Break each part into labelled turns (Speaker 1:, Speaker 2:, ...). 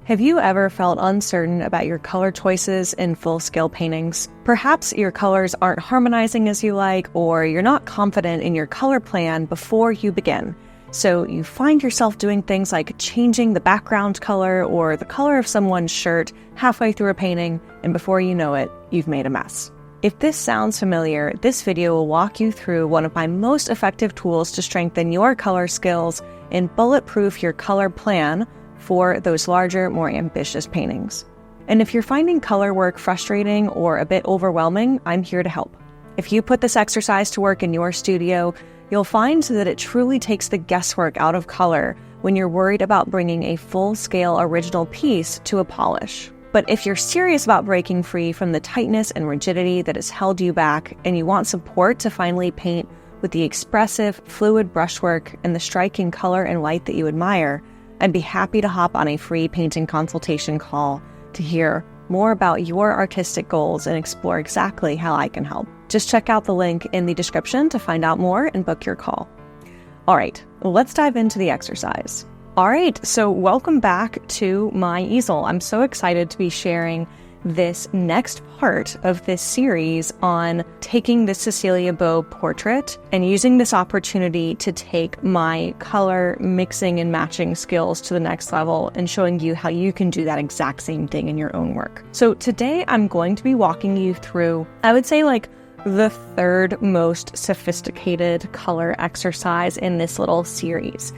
Speaker 1: Have you ever felt uncertain about your color choices in full-scale paintings? Perhaps your colors aren't harmonizing as you like, or you're not confident in your color plan before you begin. So you find yourself doing things like changing the background color or the color of someone's shirt halfway through a painting, and before you know it, you've made a mess. If this sounds familiar, this video will walk you through one of my most effective tools to strengthen your color skills and bulletproof your color plan for those larger, more ambitious paintings. And if you're finding color work frustrating or a bit overwhelming, I'm here to help. If you put this exercise to work in your studio, you'll find that it truly takes the guesswork out of color when you're worried about bringing a full-scale original piece to a polish. But if you're serious about breaking free from the tightness and rigidity that has held you back, and you want support to finally paint with the expressive, fluid brushwork and the striking color and light that you admire, I'd be happy to hop on a free painting consultation call to hear more about your artistic goals and explore exactly how I can help. Just check out the link in the description to find out more and book your call. All right, let's dive into the exercise. All right, so welcome back to my easel. I'm so excited to be sharing this next part of this series on taking the Cecilia Beau portrait and using this opportunity to take my color mixing and matching skills to the next level and showing you how you can do that exact same thing in your own work. So today I'm going to be walking you through, I would say, like the third most sophisticated color exercise in this little series.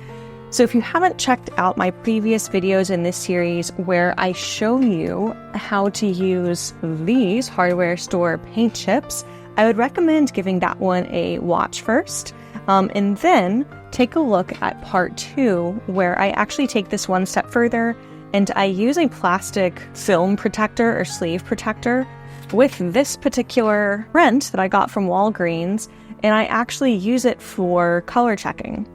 Speaker 1: So if you haven't checked out my previous videos in this series where I show you how to use these hardware store paint chips, I would recommend giving that one a watch first, and then take a look at part 2 where I actually take this one step further and I use a plastic film protector or sleeve protector with this particular print that I got from Walgreens, and I actually use it for color checking.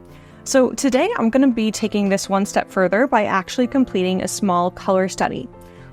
Speaker 1: So today I'm going to be taking this one step further by actually completing a small color study.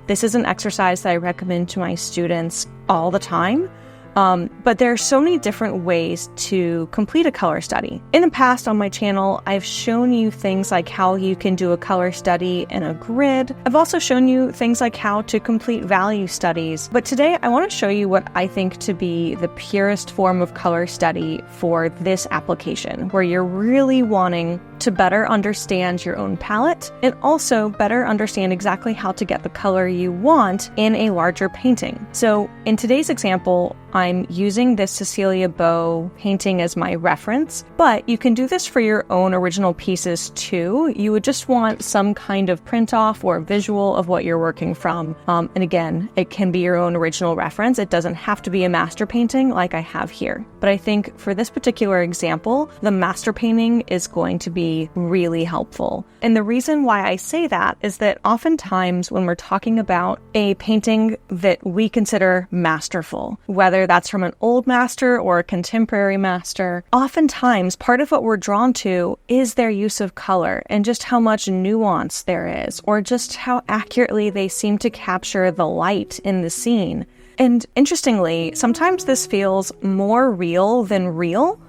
Speaker 1: This is an exercise that I recommend to my students all the time, but there are so many different ways to complete a color study. In the past on my channel, I've shown you things like how you can do a color study in a grid. I've also shown you things like how to complete value studies, but today I want to show you what I think to be the purest form of color study for this application, where you're really wanting to better understand your own palette and also better understand exactly how to get the color you want in a larger painting. So in today's example, I'm using this Cecilia Beau painting as my reference, but you can do this for your own original pieces too. You would just want some kind of print off or visual of what you're working from. And again, it can be your own original reference. It doesn't have to be a master painting like I have here. But I think for this particular example, the master painting is going to be really helpful. And the reason why I say that is that oftentimes when we're talking about a painting that we consider masterful, whether that's from an old master or a contemporary master, oftentimes part of what we're drawn to is their use of color and just how much nuance there is, or just how accurately they seem to capture the light in the scene. And interestingly, sometimes this feels more real than real.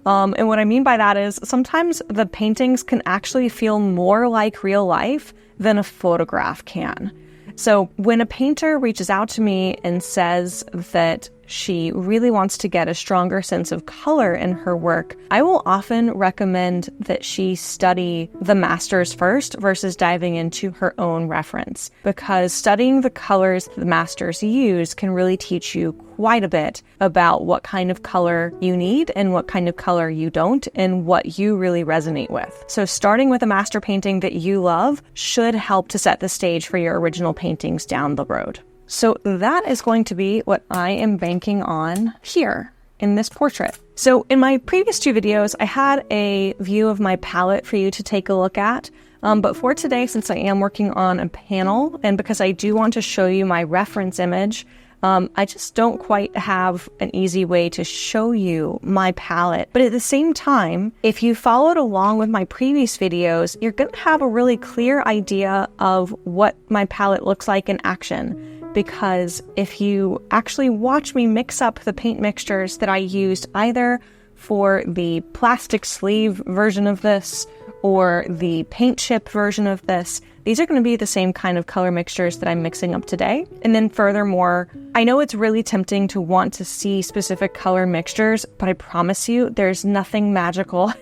Speaker 1: And what I mean by that is sometimes the paintings can actually feel more like real life than a photograph can. So when a painter reaches out to me and says that she really wants to get a stronger sense of color in her work, I will often recommend that she study the masters first versus diving into her own reference, because studying the colors the masters use can really teach you quite a bit about what kind of color you need and what kind of color you don't and what you really resonate with. So starting with a master painting that you love should help to set the stage for your original paintings down the road. So that is going to be what I am banking on here in this portrait. So in my previous 2 videos, I had a view of my palette for you to take a look at. But for today, since I am working on a panel and because I do want to show you my reference image, I just don't quite have an easy way to show you my palette. But at the same time, if you followed along with my previous videos, you're going to have a really clear idea of what my palette looks like in action. Because if you actually watch me mix up the paint mixtures that I used either for the plastic sleeve version of this or the paint chip version of this, these are going to be the same kind of color mixtures that I'm mixing up today. And then furthermore, I know it's really tempting to want to see specific color mixtures, but I promise you there's nothing magical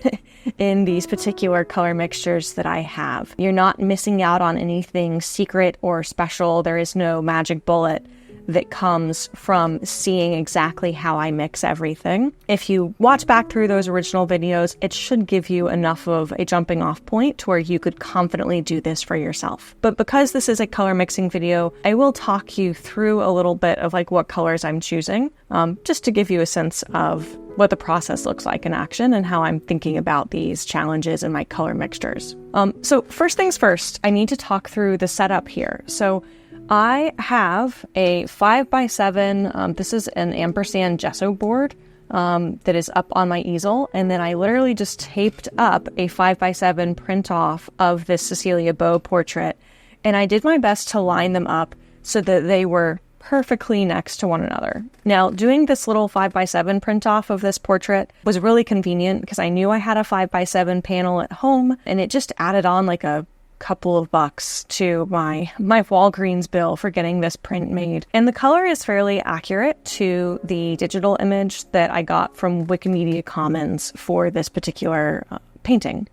Speaker 1: in these particular color mixtures that I have. You're not missing out on anything secret or special. There is no magic bullet that comes from seeing exactly how I mix everything. If you watch back through those original videos, it should give you enough of a jumping off point to where you could confidently do this for yourself. But because this is a color mixing video, I will talk you through a little bit of like what colors I'm choosing, just to give you a sense of what the process looks like in action and how I'm thinking about these challenges in my color mixtures. So first things first, I need to talk through the setup here. So I have a 5x7, this is an ampersand gesso board that is up on my easel, and then I literally just taped up a 5x7 print off of this Cecilia Beau portrait, and I did my best to line them up so that they were perfectly next to one another. Now, doing this little 5x7 print off of this portrait was really convenient because I knew I had a 5x7 panel at home, and it just added on like a couple of bucks to my Walgreens bill for getting this print made. And the color is fairly accurate to the digital image that I got from Wikimedia Commons for this particular painting.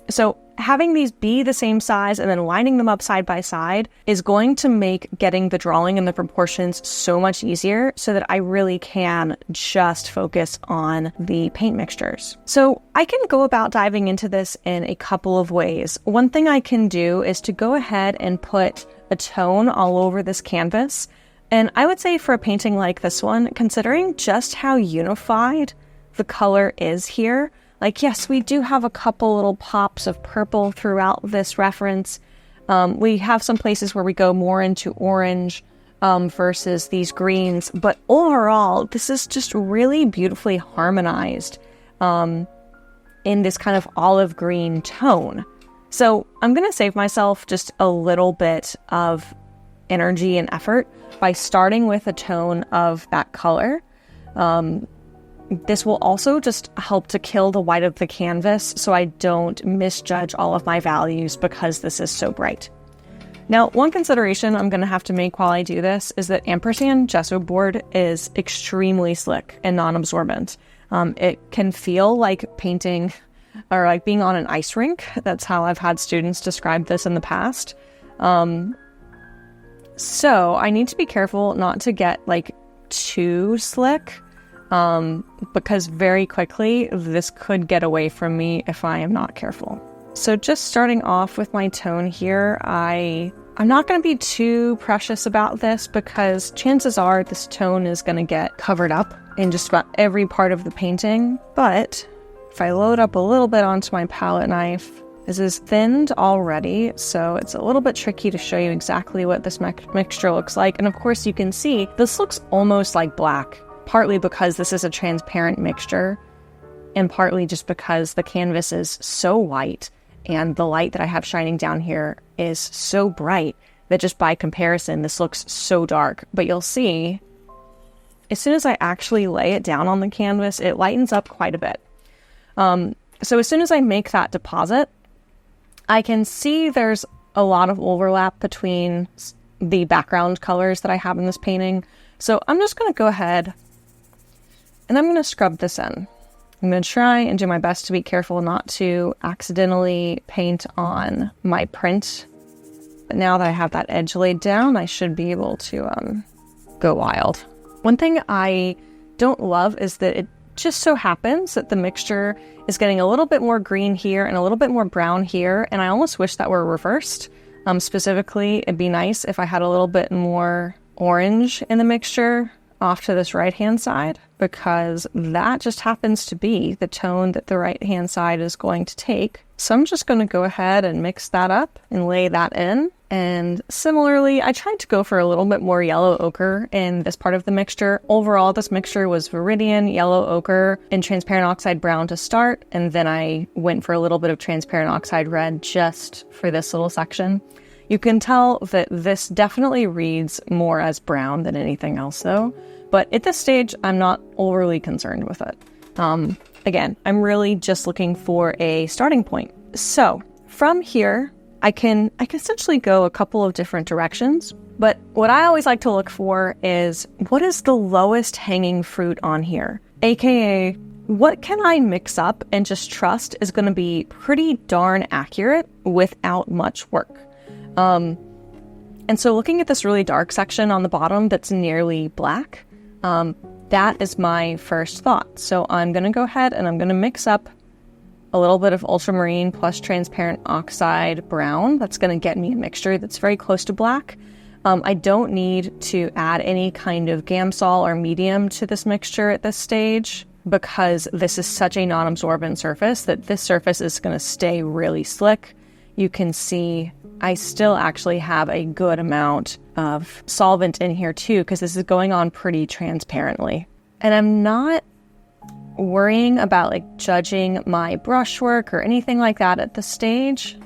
Speaker 1: So having these be the same size and then lining them up side by side is going to make getting the drawing and the proportions so much easier so that I really can just focus on the paint mixtures. So I can go about diving into this in a couple of ways. One thing I can do is to go ahead and put a tone all over this canvas. And I would say for a painting like this one, considering just how unified the color is here, like, yes, we do have a couple little pops of purple throughout this reference. We have some places where we go more into orange versus these greens. But overall, this is just really beautifully harmonized in this kind of olive green tone. So I'm going to save myself just a little bit of energy and effort by starting with a tone of that color. This will also just help to kill the white of the canvas so I don't misjudge all of my values because this is so bright. Now, one consideration I'm going to have to make while I do this is that ampersand gesso board is extremely slick and non-absorbent. It can feel like painting or like being on an ice rink. That's how I've had students describe this in the past. So I need to be careful not to get like too slick. Because very quickly, this could get away from me if I am not careful. So just starting off with my tone here, I'm not going to be too precious about this because chances are this tone is going to get covered up in just about every part of the painting. But if I load up a little bit onto my palette knife, this is thinned already, so it's a little bit tricky to show you exactly what this mixture looks like. And of course, you can see this looks almost like black. Partly because this is a transparent mixture, and partly just because the canvas is so white and the light that I have shining down here is so bright that just by comparison, this looks so dark. But you'll see, as soon as I actually lay it down on the canvas, it lightens up quite a bit. So as soon as I make that deposit, I can see there's a lot of overlap between the background colors that I have in this painting. So I'm just going to go ahead and I'm going to scrub this in. I'm going to try and do my best to be careful not to accidentally paint on my print. But now that I have that edge laid down, I should be able to go wild. One thing I don't love is that it just so happens that the mixture is getting a little bit more green here and a little bit more brown here. And I almost wish that were reversed. Specifically, it'd be nice if I had a little bit more orange in the mixture off to this right-hand side, because that just happens to be the tone that the right-hand side is going to take. So I'm just going to go ahead and mix that up and lay that in. And similarly, I tried to go for a little bit more yellow ochre in this part of the mixture. Overall, this mixture was Viridian, yellow ochre, and transparent oxide brown to start, and then I went for a little bit of transparent oxide red just for this little section. You can tell that this definitely reads more as brown than anything else though, but at this stage, I'm not overly concerned with it. Again, I'm really just looking for a starting point. So from here, I can essentially go a couple of different directions, but what I always like to look for is what is the lowest hanging fruit on here? AKA, what can I mix up and just trust is going to be pretty darn accurate without much work? And so looking at this really dark section on the bottom that's nearly black, that is my first thought. So I'm going to go ahead and I'm going to mix up a little bit of ultramarine plus transparent oxide brown. That's going to get me a mixture that's very close to black. I don't need to add any kind of Gamsol or medium to this mixture at this stage because this is such a non-absorbent surface that this surface is going to stay really slick. You can see I still actually have a good amount of solvent in here too because this is going on pretty transparently. And I'm not worrying about judging my brushwork or anything like that at this stage.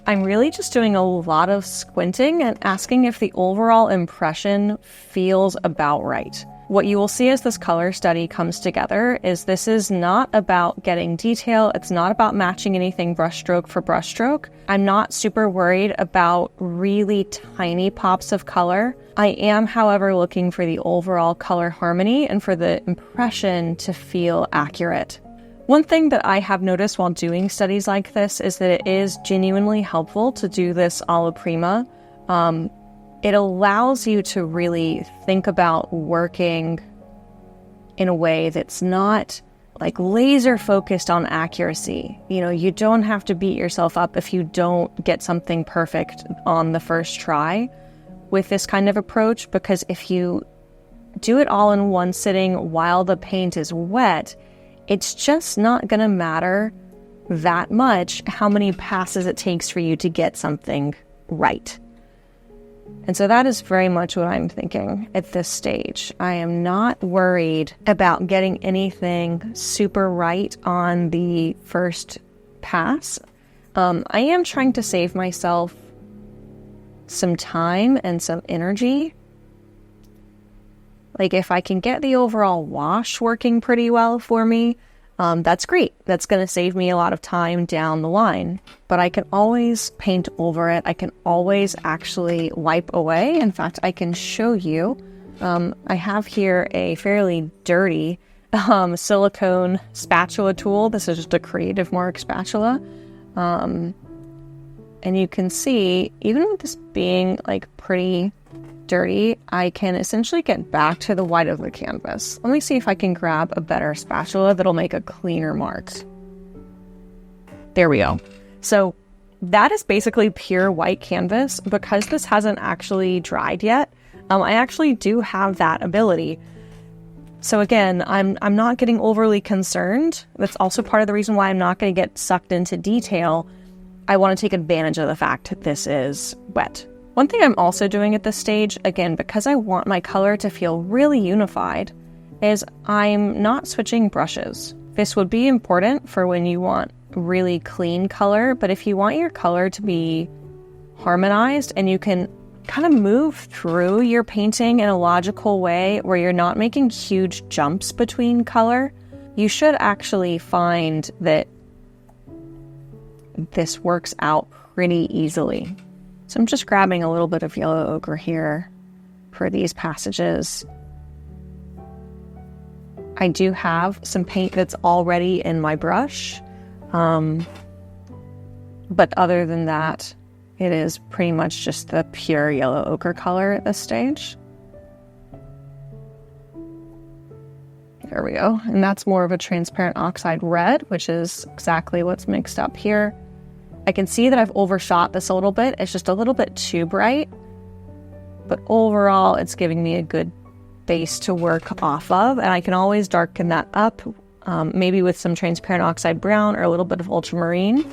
Speaker 1: I'm really just doing a lot of squinting and asking if the overall impression feels about right. What you will see as this color study comes together is this is not about getting detail. It's not about matching anything brushstroke for brushstroke. I'm not super worried about really tiny pops of color. I am, however, looking for the overall color harmony and for the impression to feel accurate. One thing that I have noticed while doing studies like this is that it is genuinely helpful to do this alla prima. It allows you to really think about working in a way that's not laser focused on accuracy. You don't have to beat yourself up if you don't get something perfect on the first try with this kind of approach, because if you do it all in one sitting while the paint is wet, it's just not going to matter that much how many passes it takes for you to get something right. And so that is very much what I'm thinking at this stage. I am not worried about getting anything super right on the first pass. I am trying to save myself some time and some energy. If I can get the overall wash working pretty well for me, that's great. That's going to save me a lot of time down the line. But I can always paint over it. I can always actually wipe away. In fact, I can show you. I have here a fairly dirty silicone spatula tool. This is just a Creative Mark spatula. And you can see, even with this being pretty dirty, I can essentially get back to the white of the canvas. Let me see if I can grab a better spatula that'll make a cleaner mark. There we go. So that is basically pure white canvas. Because this hasn't actually dried yet, I actually do have that ability. So again, I'm not getting overly concerned. That's also part of the reason why I'm not going to get sucked into detail. I want to take advantage of the fact that this is wet. One thing I'm also doing at this stage, again, because I want my color to feel really unified, is I'm not switching brushes. This would be important for when you want really clean color, but if you want your color to be harmonized and you can kind of move through your painting in a logical way where you're not making huge jumps between color, you should actually find that this works out pretty easily. So I'm just grabbing a little bit of yellow ochre here for these passages. I do have some paint that's already in my brush, but other than that, it is pretty much just the pure yellow ochre color at this stage. There we go. And that's more of a transparent oxide red, which is exactly what's mixed up here. I can see that I've overshot this a little bit. It's just a little bit too bright. But overall, it's giving me a good base to work off of. And I can always darken that up, maybe with some transparent oxide brown or a little bit of ultramarine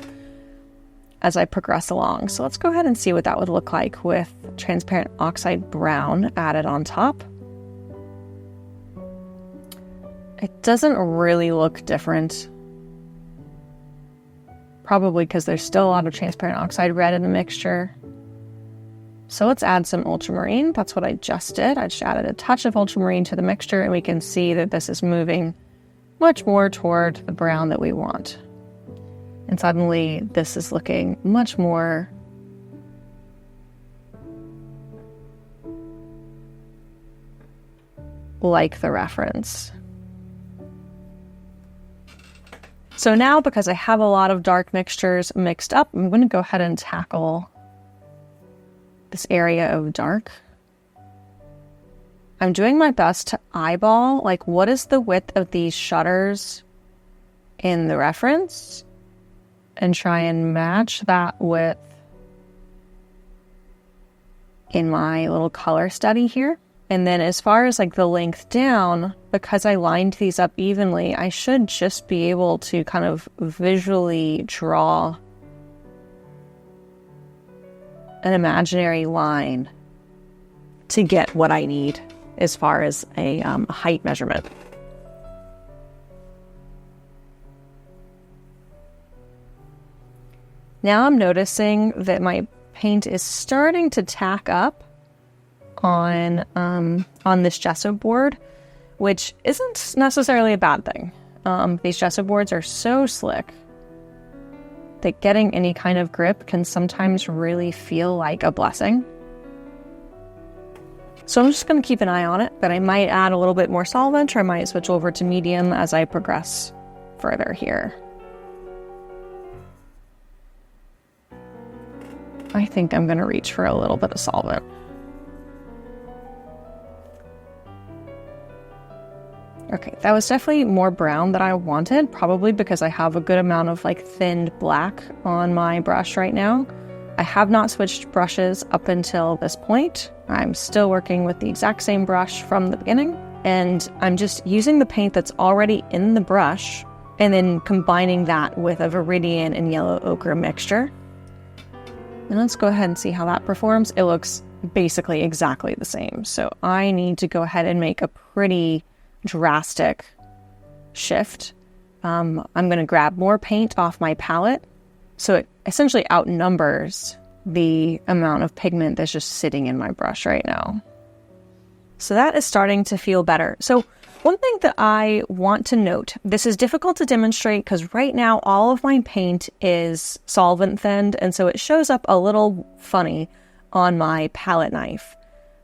Speaker 1: as I progress along. So let's go ahead and see what that would look like with transparent oxide brown added on top. It doesn't really look different. Probably because there's still a lot of transparent oxide red in the mixture. So let's add some ultramarine. That's what I just did. I just added a touch of ultramarine to the mixture, and we can see that this is moving much more toward the brown that we want. And suddenly this is looking much more like the reference. So now, because I have a lot of dark mixtures mixed up, I'm going to go ahead and tackle this area of dark. I'm doing my best to eyeball, like, what is the width of these shutters in the reference, and try and match that width in my little color study here. And then as far as like the length down, because I lined these up evenly, I should just be able to kind of visually draw an imaginary line to get what I need as far as a height measurement. Now I'm noticing that my paint is starting to tack up on this gesso board, which isn't necessarily a bad thing. These gesso boards are so slick that getting any kind of grip can sometimes really feel like a blessing. So I'm just going to keep an eye on it, but I might add a little bit more solvent, or I might switch over to medium as I progress further here. I think I'm going to reach for a little bit of solvent. Okay, that was definitely more brown than I wanted, probably because I have a good amount of like thinned black on my brush right now. I have not switched brushes up until this point. I'm still working with the exact same brush from the beginning, and I'm just using the paint that's already in the brush and then combining that with a Viridian and yellow ochre mixture. And let's go ahead and see how that performs. It looks basically exactly the same. So I need to go ahead and make a pretty drastic shift. I'm going to grab more paint off my palette, so it essentially outnumbers the amount of pigment that's just sitting in my brush right now. So that is starting to feel better. So one thing that I want to note, this is difficult to demonstrate because right now all of my paint is solvent thinned, and so it shows up a little funny on my palette knife.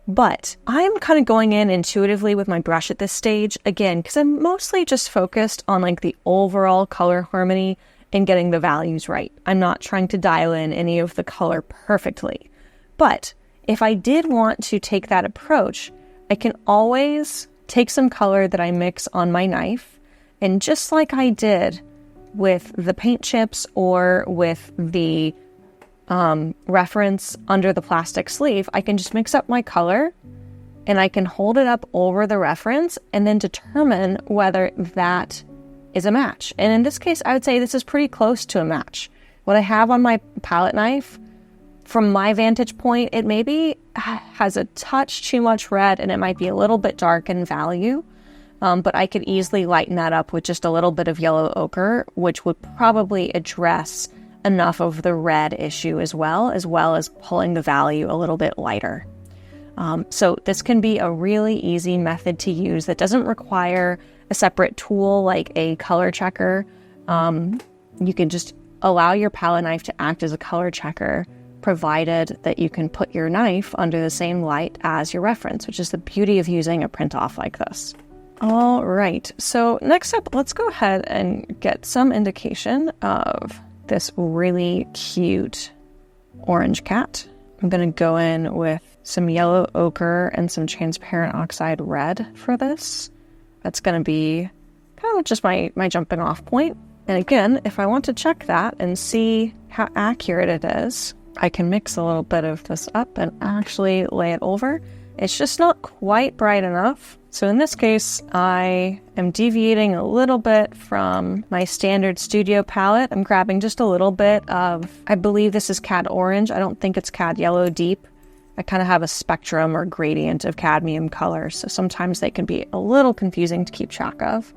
Speaker 1: But I'm kind of going in intuitively with my brush at this stage, again, because I'm mostly just focused on like the overall color harmony and getting the values right. I'm not trying to dial in any of the color perfectly. But if I did want to take that approach, I can always take some color that I mix on my knife, and just like I did with the paint chips or with the reference under the plastic sleeve, I can just mix up my color and I can hold it up over the reference and then determine whether that is a match. And in this case, I would say this is pretty close to a match. What I have on my palette knife, from my vantage point, it maybe has a touch too much red and it might be a little bit dark in value, but I could easily lighten that up with just a little bit of yellow ochre, which would probably address enough of the red issue as well as pulling the value a little bit lighter. So this can be a really easy method to use that doesn't require a separate tool like a color checker. You can just allow your palette knife to act as a color checker, provided that you can put your knife under the same light as your reference, which is the beauty of using a print-off like this. All right, so next up, let's go ahead and get some indication of this really cute orange cat. I'm going to go in with some yellow ochre and some transparent oxide red for this. That's going to be kind of just my jumping off point. And again, if I want to check that and see how accurate it is, I can mix a little bit of this up and actually lay it over. It's just not quite bright enough. So in this case, I am deviating a little bit from my standard studio palette. I'm grabbing just a little bit of, I believe this is cad orange. I don't think it's cad yellow deep. I kind of have a spectrum or gradient of cadmium colors, so sometimes they can be a little confusing to keep track of.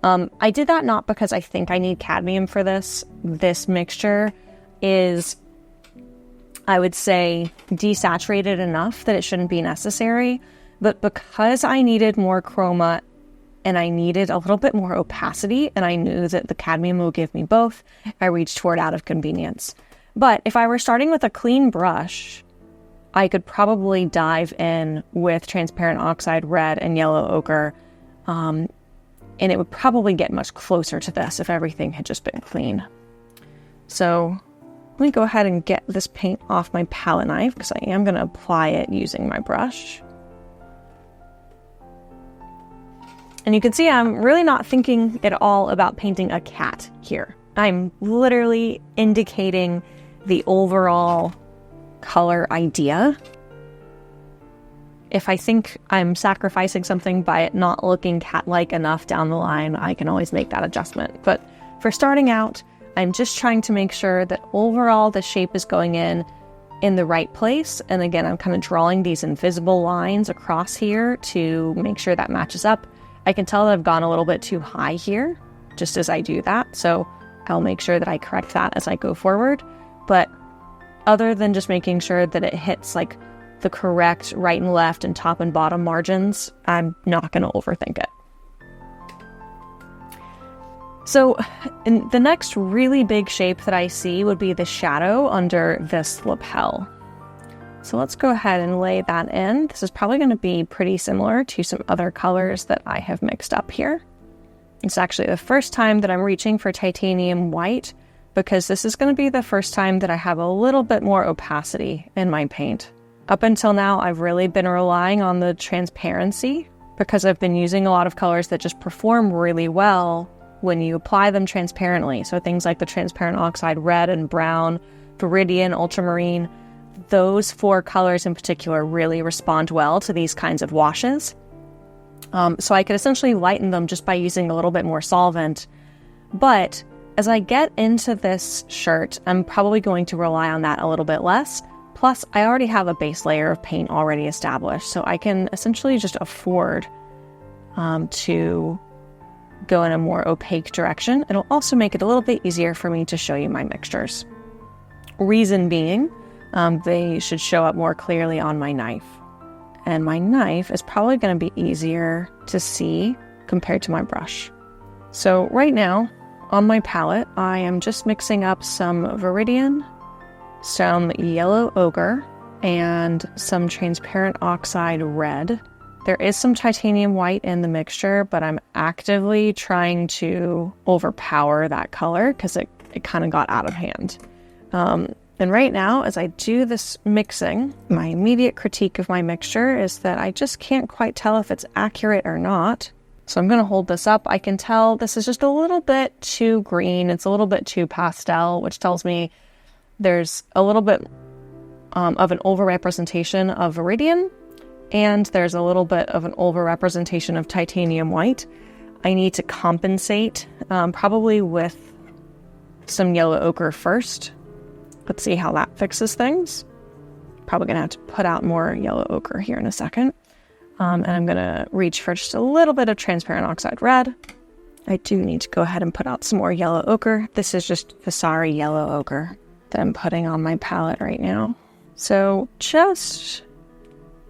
Speaker 1: I did that not because I think I need cadmium for this. This mixture is, I would say, desaturated enough that it shouldn't be necessary, but because I needed more chroma and I needed a little bit more opacity, and I knew that the cadmium will give me both, I reached for it out of convenience. But if I were starting with a clean brush, I could probably dive in with transparent oxide red and yellow ochre, and it would probably get much closer to this if everything had just been clean. So let me go ahead and get this paint off my palette knife, because I am going to apply it using my brush. And you can see I'm really not thinking at all about painting a cat here. I'm literally indicating the overall color idea. If I think I'm sacrificing something by it not looking cat-like enough down the line, I can always make that adjustment. But for starting out, I'm just trying to make sure that overall the shape is going in the right place. And again, I'm kind of drawing these invisible lines across here to make sure that matches up. I can tell that I've gone a little bit too high here, just as I do that. So I'll make sure that I correct that as I go forward. But other than just making sure that it hits like the correct right and left and top and bottom margins, I'm not going to overthink it. So the next really big shape that I see would be the shadow under this lapel. So let's go ahead and lay that in. This is probably going to be pretty similar to some other colors that I have mixed up here. It's actually the first time that I'm reaching for titanium white, because this is going to be the first time that I have a little bit more opacity in my paint. Up until now, I've really been relying on the transparency because I've been using a lot of colors that just perform really well when you apply them transparently. So things like the transparent oxide red and brown, viridian, ultramarine, those four colors in particular really respond well to these kinds of washes. So I could essentially lighten them just by using a little bit more solvent. But as I get into this shirt, I'm probably going to rely on that a little bit less. Plus, I already have a base layer of paint already established, so I can essentially just afford to go in a more opaque direction. It'll also make it a little bit easier for me to show you my mixtures. Reason being, they should show up more clearly on my knife. And my knife is probably going to be easier to see compared to my brush. So right now, on my palette, I am just mixing up some viridian, some yellow ochre, and some transparent oxide red. There is some titanium white in the mixture, but I'm actively trying to overpower that color because it kind of got out of hand. And right now, as I do this mixing, my immediate critique of my mixture is that I just can't quite tell if it's accurate or not. So I'm going to hold this up. I can tell this is just a little bit too green. It's a little bit too pastel, which tells me there's a little bit of an overrepresentation of viridian, and there's a little bit of an overrepresentation of titanium white. I need to compensate, probably with some yellow ochre first. Let's see how that fixes things. Probably going to have to put out more yellow ochre here in a second. And I'm going to reach for just a little bit of transparent oxide red. I do need to go ahead and put out some more yellow ochre. This is just Vasari yellow ochre that I'm putting on my palette right now. So just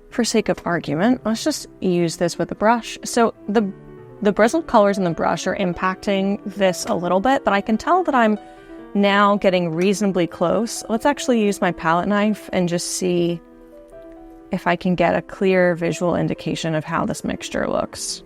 Speaker 1: for sake of argument, let's just use this with a brush. So the bristled colors in the brush are impacting this a little bit, but I can tell that I'm now getting reasonably close. Let's actually use my palette knife and just see if I can get a clear visual indication of how this mixture looks.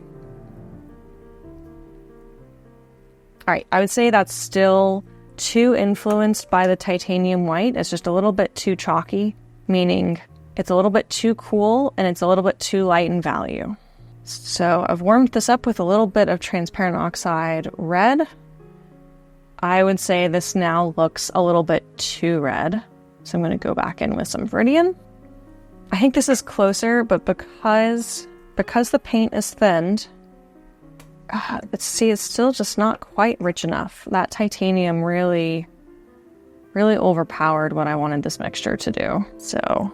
Speaker 1: All right, I would say that's still too influenced by the titanium white. It's just a little bit too chalky, meaning it's a little bit too cool and it's a little bit too light in value. So I've warmed this up with a little bit of transparent oxide red. I would say this now looks a little bit too red. So I'm going to go back in with some viridian. I think this is closer, but because the paint is thinned, it's still just not quite rich enough. That titanium really overpowered what I wanted this mixture to do. So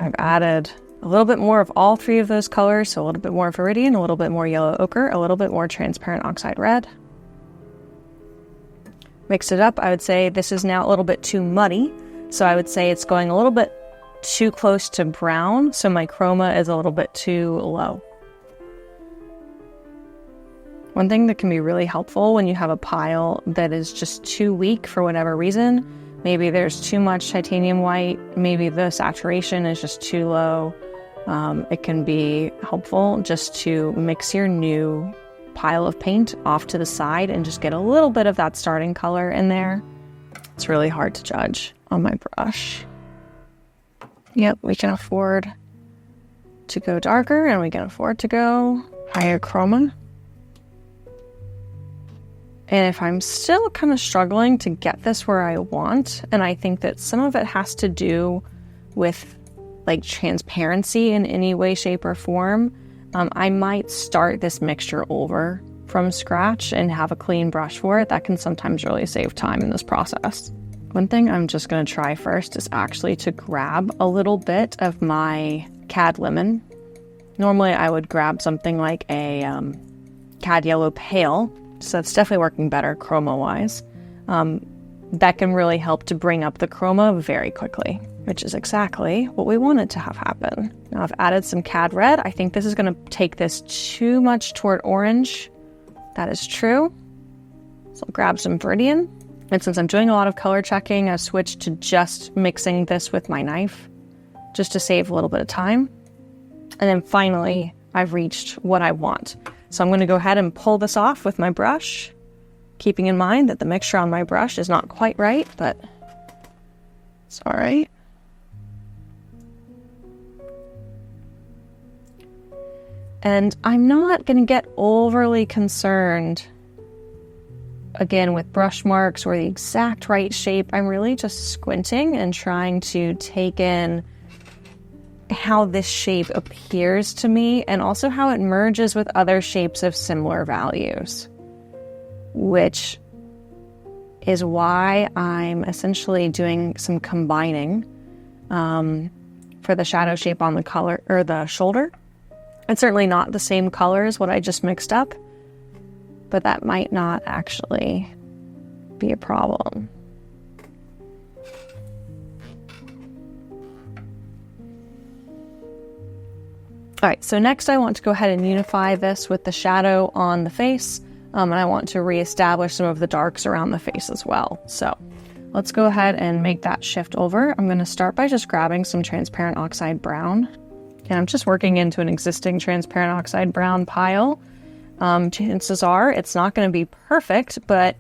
Speaker 1: I've added a little bit more of all three of those colors. So a little bit more viridian, a little bit more yellow ochre, a little bit more transparent oxide red. Mix it up. I would say this is now a little bit too muddy. So I would say it's going a little bit too close to brown. So my chroma is a little bit too low. One thing that can be really helpful when you have a pile that is just too weak for whatever reason, maybe there's too much titanium white, maybe the saturation is just too low, it can be helpful just to mix your new pile of paint off to the side and just get a little bit of that starting color in there. It's really hard to judge on my brush. Yep, we can afford to go darker and we can afford to go higher chroma. And if I'm still kind of struggling to get this where I want, and I think that some of it has to do with like transparency in any way, shape, or form, I might start this mixture over from scratch and have a clean brush for it. That can sometimes really save time in this process. One thing I'm just going to try first is actually to grab a little bit of my Cad Lemon. Normally I would grab something like a Cad Yellow Pale, so that's definitely working better chroma-wise. That can really help to bring up the chroma very quickly, which is exactly what we wanted to have happen. Now I've added some Cad Red. I think this is going to take this too much toward orange. That is true. So I'll grab some Viridian. And since I'm doing a lot of color checking, I've switched to just mixing this with my knife, just to save a little bit of time. And then finally, I've reached what I want. So I'm going to go ahead and pull this off with my brush, keeping in mind that the mixture on my brush is not quite right, but it's all right. And I'm not going to get overly concerned, again, with brush marks or the exact right shape. I'm really just squinting and trying to take in how this shape appears to me and also how it merges with other shapes of similar values, which is why I'm essentially doing some combining for the shadow shape on the color or the shoulder. It's certainly not the same color as what I just mixed up, but that might not actually be a problem. All right, so next I want to go ahead and unify this with the shadow on the face, and I want to reestablish some of the darks around the face as well. So let's go ahead and make that shift over. I'm going to start by just grabbing some transparent oxide brown, and I'm just working into an existing transparent oxide brown pile. Chances are it's not going to be perfect, but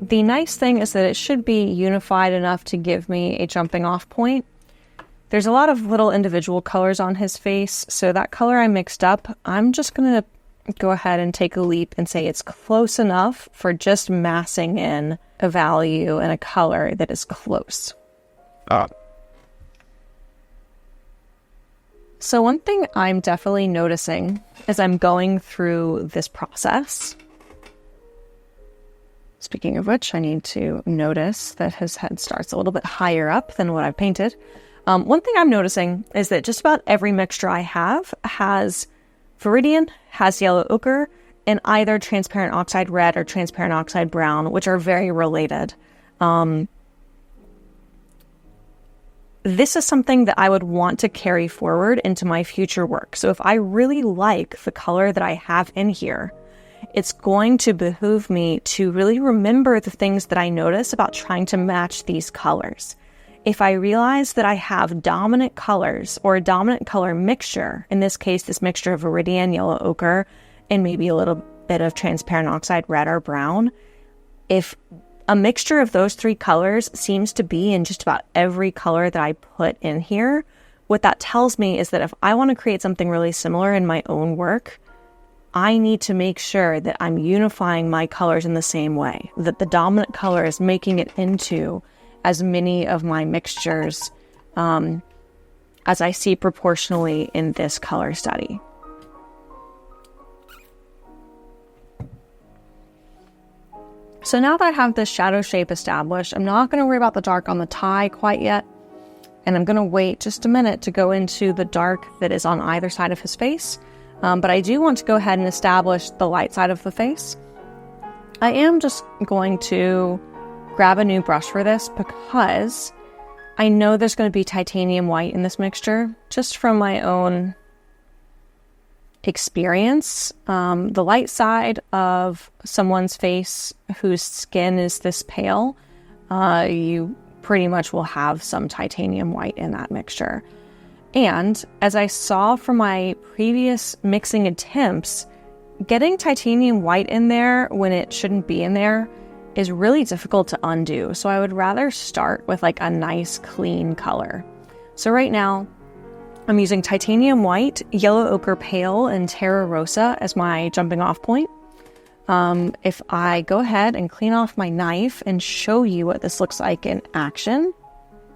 Speaker 1: the nice thing is that it should be unified enough to give me a jumping off point. There's a lot of little individual colors on his face, so that color I mixed up, I'm just going to go ahead and take a leap and say it's close enough for just massing in a value and a color that is close. So one thing I'm definitely noticing as I'm going through this process, speaking of which, I need to notice that his head starts a little bit higher up than what I've painted. One thing I'm noticing is that just about every mixture I have has Viridian, has yellow ochre, and either transparent oxide red or transparent oxide brown, which are very related. This is something that I would want to carry forward into my future work. So if I really like the color that I have in here, it's going to behoove me to really remember the things that I notice about trying to match these colors. If I realize that I have dominant colors or a dominant color mixture, in this case, this mixture of Viridian, yellow ochre, and maybe a little bit of transparent oxide red or brown, if a mixture of those three colors seems to be in just about every color that I put in here, what that tells me is that if I want to create something really similar in my own work, I need to make sure that I'm unifying my colors in the same way, that the dominant color is making it into as many of my mixtures as I see proportionally in this color study. So now that I have this shadow shape established, I'm not going to worry about the dark on the tie quite yet. And I'm going to wait just a minute to go into the dark that is on either side of his face. But I do want to go ahead and establish the light side of the face. I am just going to grab a new brush for this because I know there's going to be titanium white in this mixture, just from my own experience the light side of someone's face whose skin is this pale, you pretty much will have some titanium white in that mixture. And as I saw from my previous mixing attempts, getting titanium white in there when it shouldn't be in there is really difficult to undo. So I would rather start with like a nice clean color. So right now I'm using titanium white, yellow ochre pale, and terra rosa as my jumping off point. If I go ahead and clean off my knife and show you what this looks like in action,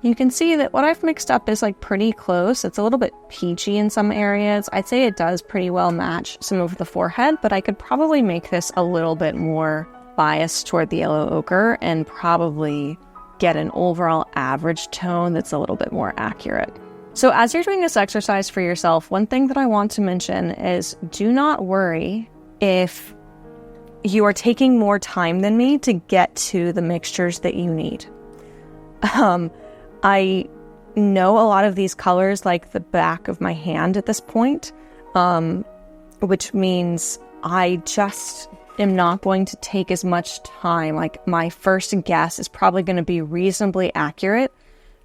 Speaker 1: you can see that what I've mixed up is like pretty close. It's a little bit peachy in some areas. I'd say it does pretty well match some of the forehead, but I could probably make this a little bit more biased toward the yellow ochre and probably get an overall average tone that's a little bit more accurate. So as you're doing this exercise for yourself, one thing that I want to mention is do not worry if you are taking more time than me to get to the mixtures that you need. I know a lot of these colors like the back of my hand at this point, which means I just am not going to take as much time. Like my first guess is probably going to be reasonably accurate,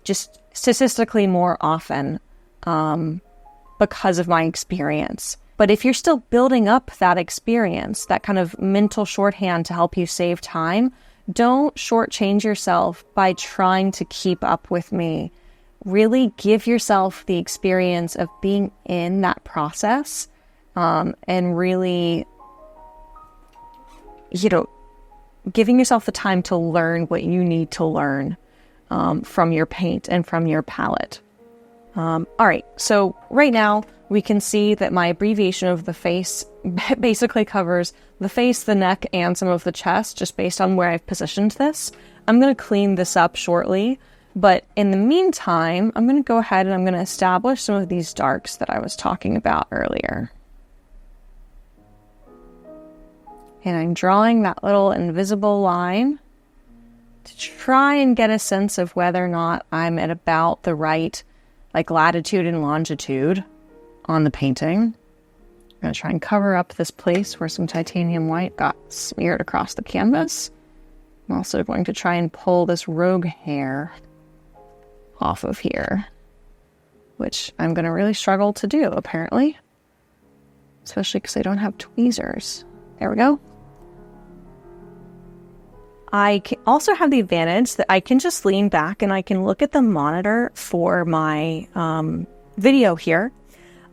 Speaker 1: just statistically more often because of my experience. But if you're still building up that experience, that kind of mental shorthand to help you save time, don't shortchange yourself by trying to keep up with me. Really give yourself the experience of being in that process and really, giving yourself the time to learn what you need to learn from your paint and from your palette. All right, so right now we can see that my abbreviation of the face basically covers the face, the neck, and some of the chest, just based on where I've positioned this. I'm going to clean this up shortly, but in the meantime, I'm going to go ahead and I'm going to establish some of these darks that I was talking about earlier. And I'm drawing that little invisible line to try and get a sense of whether or not I'm at about the right latitude and longitude on the painting. I'm going to try and cover up this place where some titanium white got smeared across the canvas. I'm also going to try and pull this rogue hair off of here, which I'm going to really struggle to do, apparently. Especially because I don't have tweezers. There we go. I also have the advantage that I can just lean back and I can look at the monitor for my video here.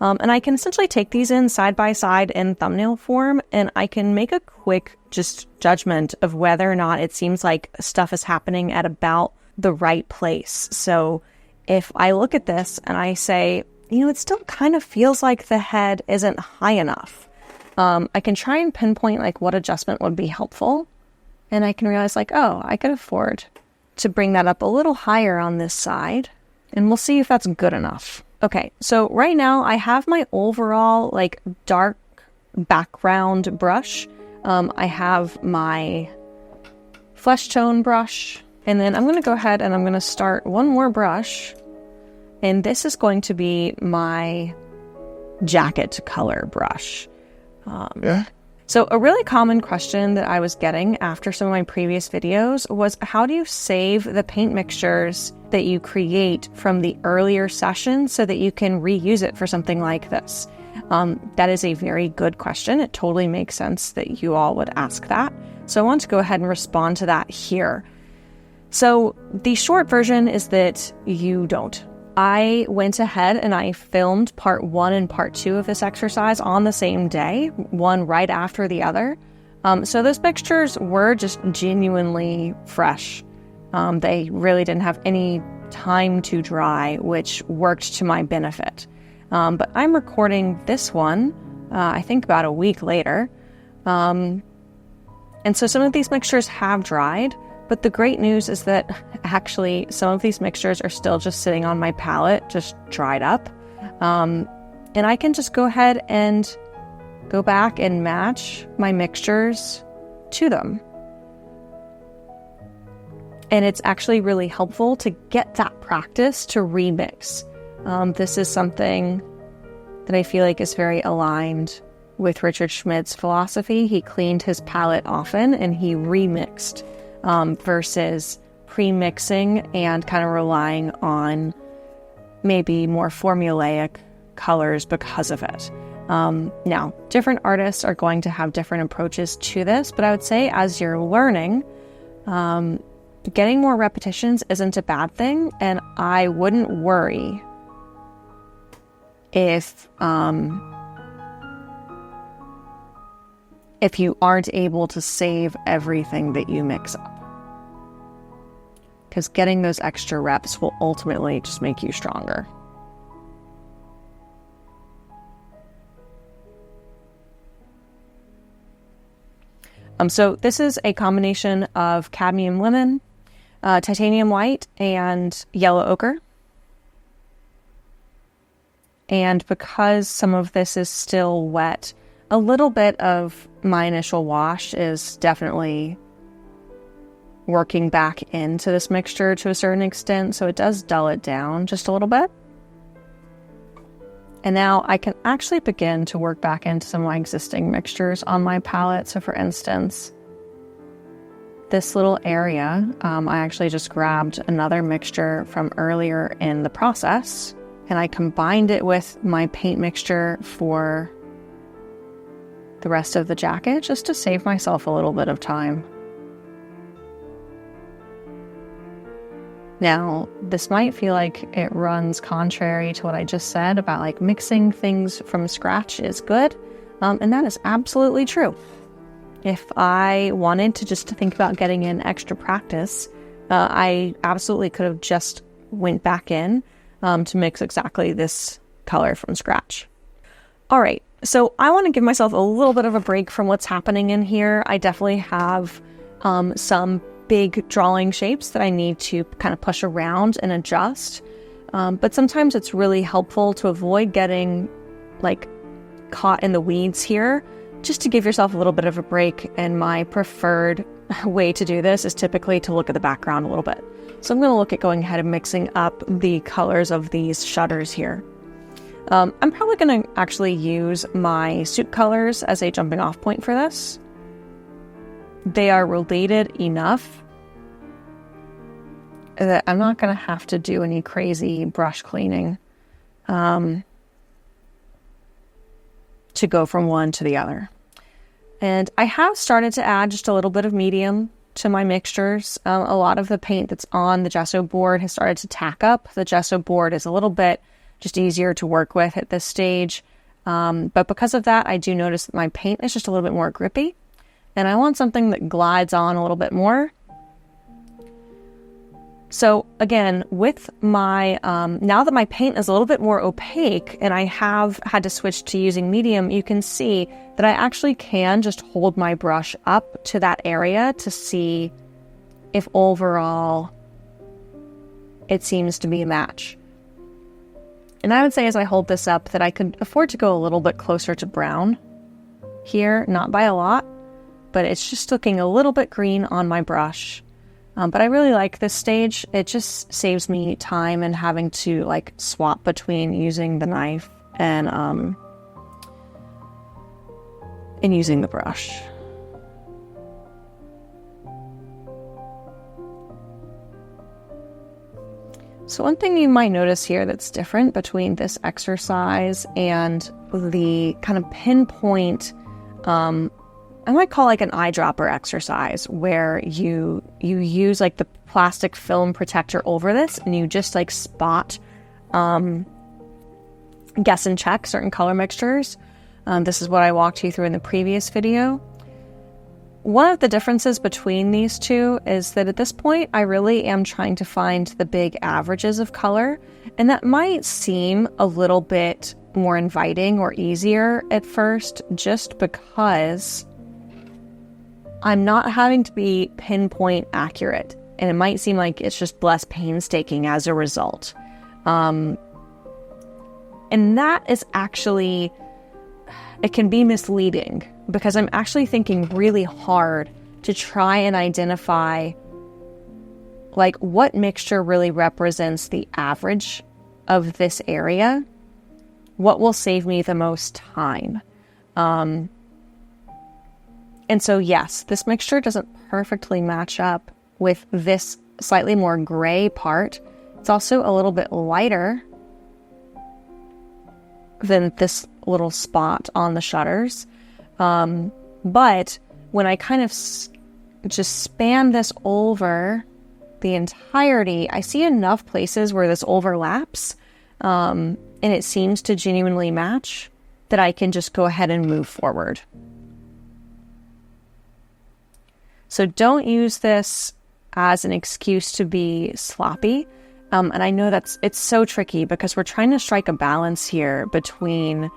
Speaker 1: And I can essentially take these in side by side in thumbnail form, and I can make a quick just judgment of whether or not it seems like stuff is happening at about the right place. So if I look at this and I say, it still kind of feels like the head isn't high enough, I can try and pinpoint what adjustment would be helpful. And I can realize I could afford to bring that up a little higher on this side, and we'll see if that's good enough. Okay, so right now I have my overall dark background brush. I have my flesh tone brush, and then I'm going to go ahead and I'm going to start one more brush, and this is going to be my jacket color brush. So a really common question that I was getting after some of my previous videos was, how do you save the paint mixtures that you create from the earlier session so that you can reuse it for something like this? That is a very good question. It totally makes sense that you all would ask that. So I want to go ahead and respond to that here. So the short version is that you don't. I went ahead and I filmed part 1 and part 2 of this exercise on the same day, one right after the other. So those mixtures were just genuinely fresh. They really didn't have any time to dry, which worked to my benefit. But I'm recording this one, I think about a week later. And so some of these mixtures have dried. But the great news is that actually some of these mixtures are still just sitting on my palette, just dried up. And I can just go ahead and go back and match my mixtures to them. And it's actually really helpful to get that practice to remix. This is something that I feel like is very aligned with Richard Schmidt's philosophy. He cleaned his palette often and he remixed versus pre-mixing and kind of relying on maybe more formulaic colors because of it. Now, different artists are going to have different approaches to this, but I would say as you're learning, getting more repetitions isn't a bad thing, and I wouldn't worry if you aren't able to save everything that you mix up. Because getting those extra reps will ultimately just make you stronger. So this is a combination of cadmium lemon, titanium white, and yellow ochre. And because some of this is still wet, a little bit of my initial wash is definitely working back into this mixture to a certain extent, so it does dull it down just a little bit. And now I can actually begin to work back into some of my existing mixtures on my palette. So for instance, this little area, I actually just grabbed another mixture from earlier in the process, and I combined it with my paint mixture for the rest of the jacket, just to save myself a little bit of time. Now, this might feel like it runs contrary to what I just said about like mixing things from scratch is good, and that is absolutely true. If I wanted to just think about getting in extra practice, I absolutely could have just went back in to mix exactly this color from scratch. All right, so I want to give myself a little bit of a break from what's happening in here. I definitely have some big drawing shapes that I need to kind of push around and adjust. But sometimes it's really helpful to avoid getting like caught in the weeds here, just to give yourself a little bit of a break. And my preferred way to do this is typically to look at the background a little bit. So I'm going to look at going ahead and mixing up the colors of these shutters here. I'm probably going to actually use my suit colors as a jumping off point for this. They are related enough that I'm not going to have to do any crazy brush cleaning to go from one to the other. And I have started to add just a little bit of medium to my mixtures. A lot of the paint that's on the gesso board has started to tack up. The gesso board is a little bit just easier to work with at this stage. But because of that, I do notice that my paint is just a little bit more grippy. And I want something that glides on a little bit more. So again, with my, now that my paint is a little bit more opaque and I have had to switch to using medium, you can see that I actually can just hold my brush up to that area to see if overall it seems to be a match. And I would say as I hold this up that I could afford to go a little bit closer to brown here, not by a lot, but it's just looking a little bit green on my brush. But I really like this stage. It just saves me time and having to like swap between using the knife and using the brush. So one thing you might notice here that's different between this exercise and the kind of pinpoint, I might call like an eyedropper exercise, where you use like the plastic film protector over this and you just like spot, guess and check certain color mixtures. This is what I walked you through in the previous video. One of the differences between these two is that at this point, I really am trying to find the big averages of color, and that might seem a little bit more inviting or easier at first, just because I'm not having to be pinpoint accurate, and it might seem like it's just less painstaking as a result. And that is actually, it can be misleading, because I'm actually thinking really hard to try and identify like what mixture really represents the average of this area, what will save me the most time. And so, yes, this mixture doesn't perfectly match up with this slightly more gray part. It's also a little bit lighter than this little spot on the shutters. But when I kind of just span this over the entirety, I see enough places where this overlaps, and it seems to genuinely match, that I can just go ahead and move forward. So don't use this as an excuse to be sloppy. And I know it's so tricky because we're trying to strike a balance here between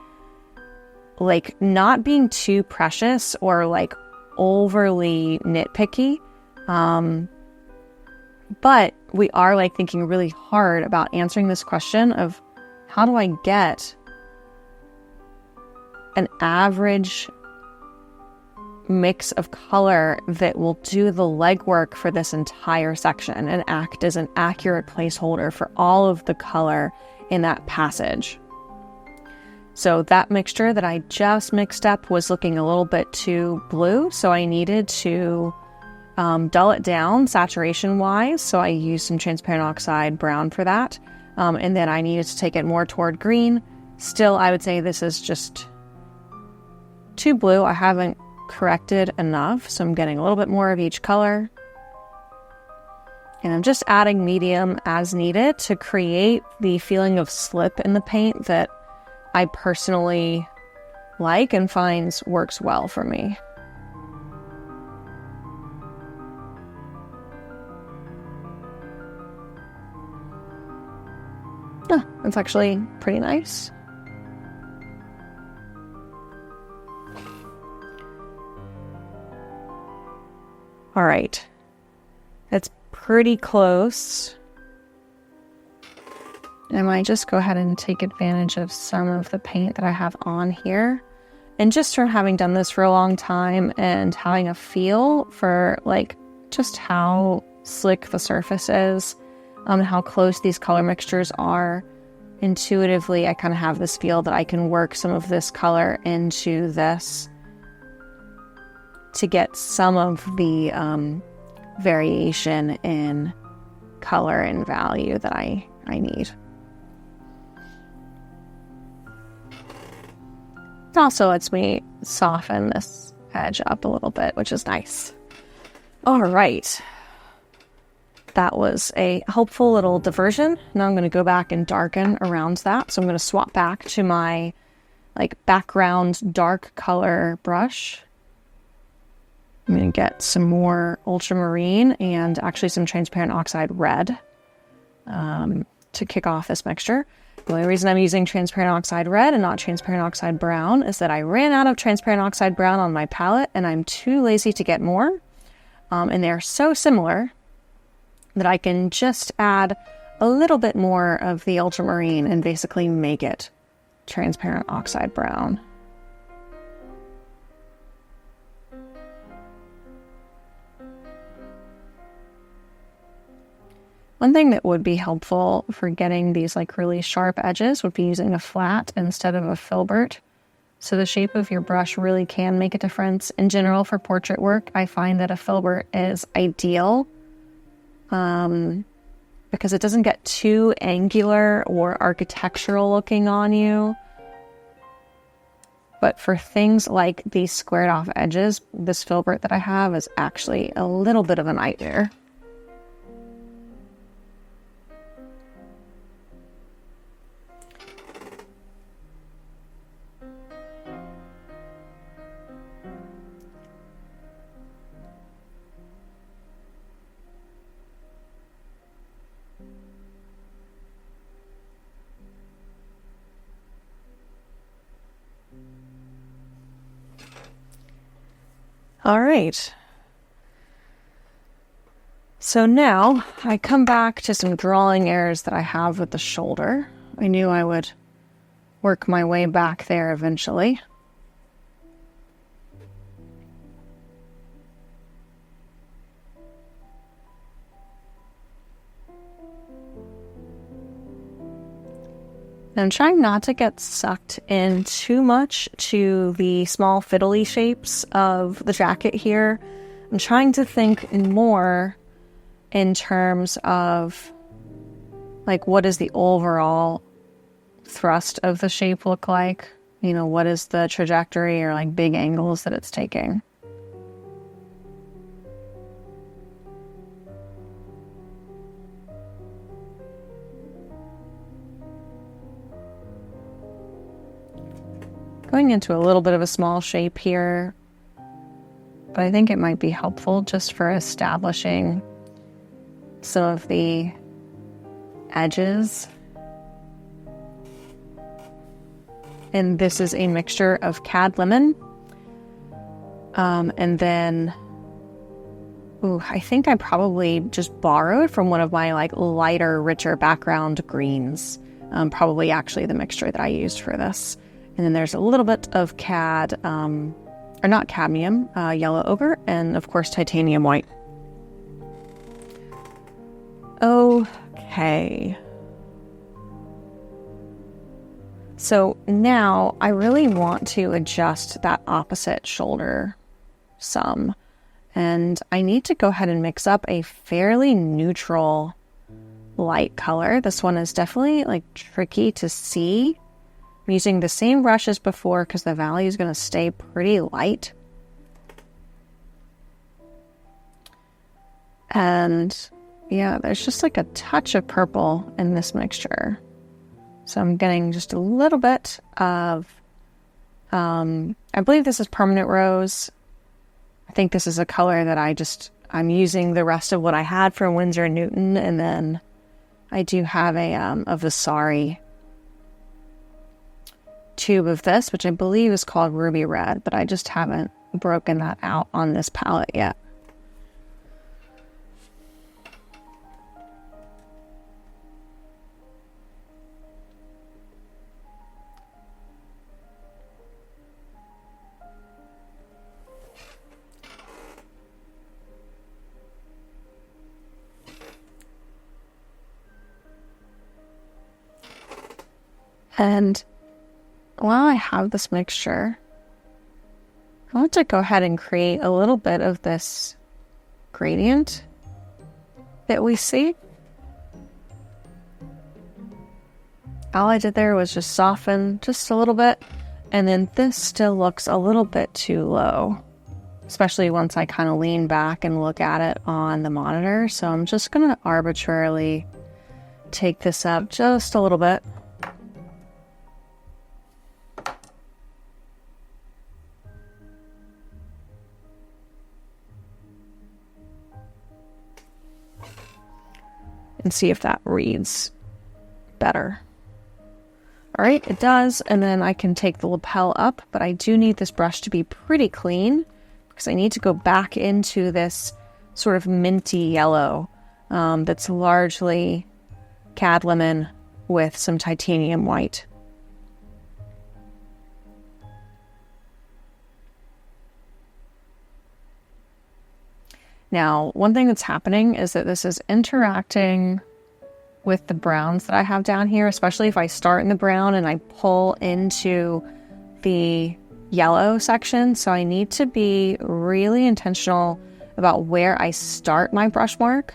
Speaker 1: like not being too precious or like overly nitpicky. But we are like thinking really hard about answering this question of how do I get an average mix of color that will do the legwork for this entire section and act as an accurate placeholder for all of the color in that passage. So that mixture that I just mixed up was looking a little bit too blue, so I needed to dull it down saturation wise, so I used some transparent oxide brown for that, and then I needed to take it more toward green. Still, I would say this is just too blue. I haven't corrected enough, so I'm getting a little bit more of each color, and I'm just adding medium as needed to create the feeling of slip in the paint that I personally like and finds works well for me. Oh, it's actually pretty nice. All right, that's pretty close. I might just go ahead and take advantage of some of the paint that I have on here. And just from having done this for a long time and having a feel for like just how slick the surface is, how close these color mixtures are, intuitively I kind of have this feel that I can work some of this color into this to get some of the variation in color and value that I need. It also lets me soften this edge up a little bit, which is nice. All right. That was a helpful little diversion. Now I'm going to go back and darken around that. So I'm going to swap back to my like background dark color brush. I'm going to get some more ultramarine and actually some transparent oxide red to kick off this mixture. The only reason I'm using transparent oxide red and not transparent oxide brown is that I ran out of transparent oxide brown on my palette and I'm too lazy to get more. And they're so similar that I can just add a little bit more of the ultramarine and basically make it transparent oxide brown. One thing that would be helpful for getting these like really sharp edges would be using a flat instead of a filbert. So the shape of your brush really can make a difference. In general, for portrait work, I find that a filbert is ideal because it doesn't get too angular or architectural looking on you. But for things like these squared off edges, this filbert that I have is actually a little bit of a nightmare. All right. So now I come back to some drawing errors that I have with the shoulder. I knew I would work my way back there eventually. And I'm trying not to get sucked in too much to the small fiddly shapes of the jacket here. I'm trying to think more in terms of like, what does the overall thrust of the shape look like? You know, what is the trajectory or like big angles that it's taking? Going into a little bit of a small shape here, but I think it might be helpful just for establishing some of the edges. And this is a mixture of cad lemon. And then, I think I probably just borrowed from one of my like lighter, richer background greens. Probably actually the mixture that I used for this. And then there's a little bit of cad, or not cadmium, yellow ochre, and of course titanium white. Okay. So now I really want to adjust that opposite shoulder some. And I need to go ahead and mix up a fairly neutral light color. This one is definitely like tricky to see. I'm using the same brush as before because the value is going to stay pretty light. And yeah, there's just like a touch of purple in this mixture. So I'm getting just a little bit of, I believe this is permanent rose. I think this is a color that I'm using the rest of what I had from Winsor & Newton. And then I do have a Vasari tube of this, which I believe is called Ruby Red, but I just haven't broken that out on this palette yet. And while I have this mixture, I want to go ahead and create a little bit of this gradient that we see. All I did there was just soften just a little bit, and then this still looks a little bit too low, especially once I kind of lean back and look at it on the monitor. So I'm just going to arbitrarily take this up just a little bit. And see if that reads better. All right, it does. And then I can take the lapel up, but I do need this brush to be pretty clean because I need to go back into this sort of minty yellow that's largely cad lemon with some titanium white. Now, one thing that's happening is that this is interacting with the browns that I have down here, especially if I start in the brown and I pull into the yellow section. So I need to be really intentional about where I start my brush mark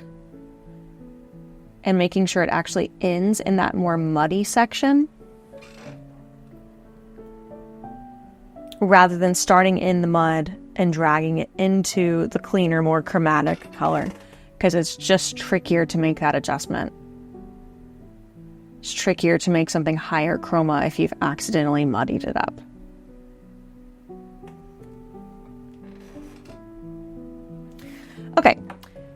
Speaker 1: and making sure it actually ends in that more muddy section, rather than starting in the mud and dragging it into the cleaner, more chromatic color, because it's just trickier to make that adjustment. It's trickier to make something higher chroma if you've accidentally muddied it up. Okay,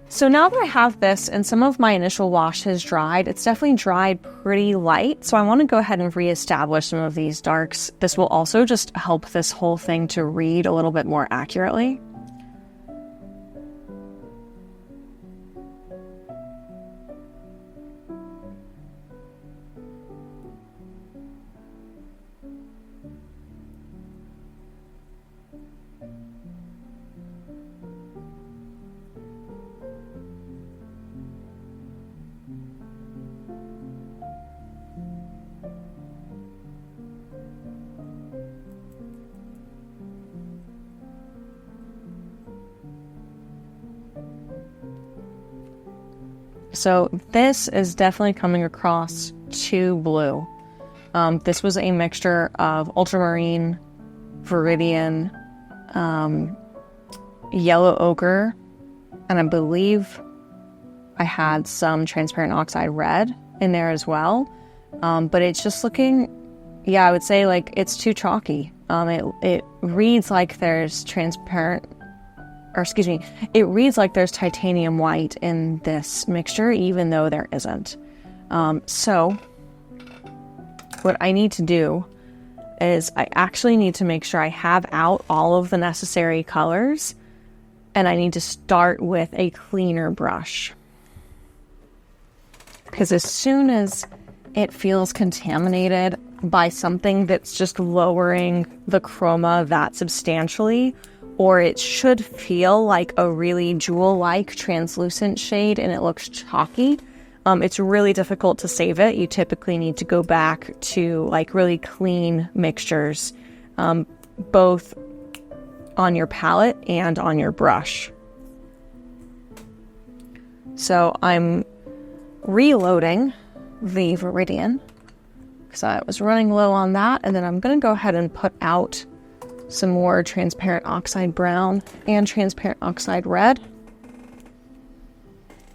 Speaker 1: so now that I have this and some of my initial wash has dried, it's definitely dried pretty light. So I want to go ahead and reestablish some of these darks. This will also just help this whole thing to read a little bit more accurately. So this is definitely coming across too blue. This was a mixture of ultramarine, viridian, yellow ochre, and I believe I had some transparent oxide red in there as well. But it's just looking, I would say like it's too chalky. It reads like there's it reads like there's titanium white in this mixture, even though there isn't. So what I need to do is I actually need to make sure I have out all of the necessary colors, and I need to start with a cleaner brush. Because as soon as it feels contaminated by something that's just lowering the chroma that substantially, or it should feel like a really jewel-like translucent shade and it looks chalky, it's really difficult to save it. You typically need to go back to like really clean mixtures, both on your palette and on your brush. So I'm reloading the Viridian because I was running low on that, and then I'm going to go ahead and put out some more transparent oxide brown and transparent oxide red,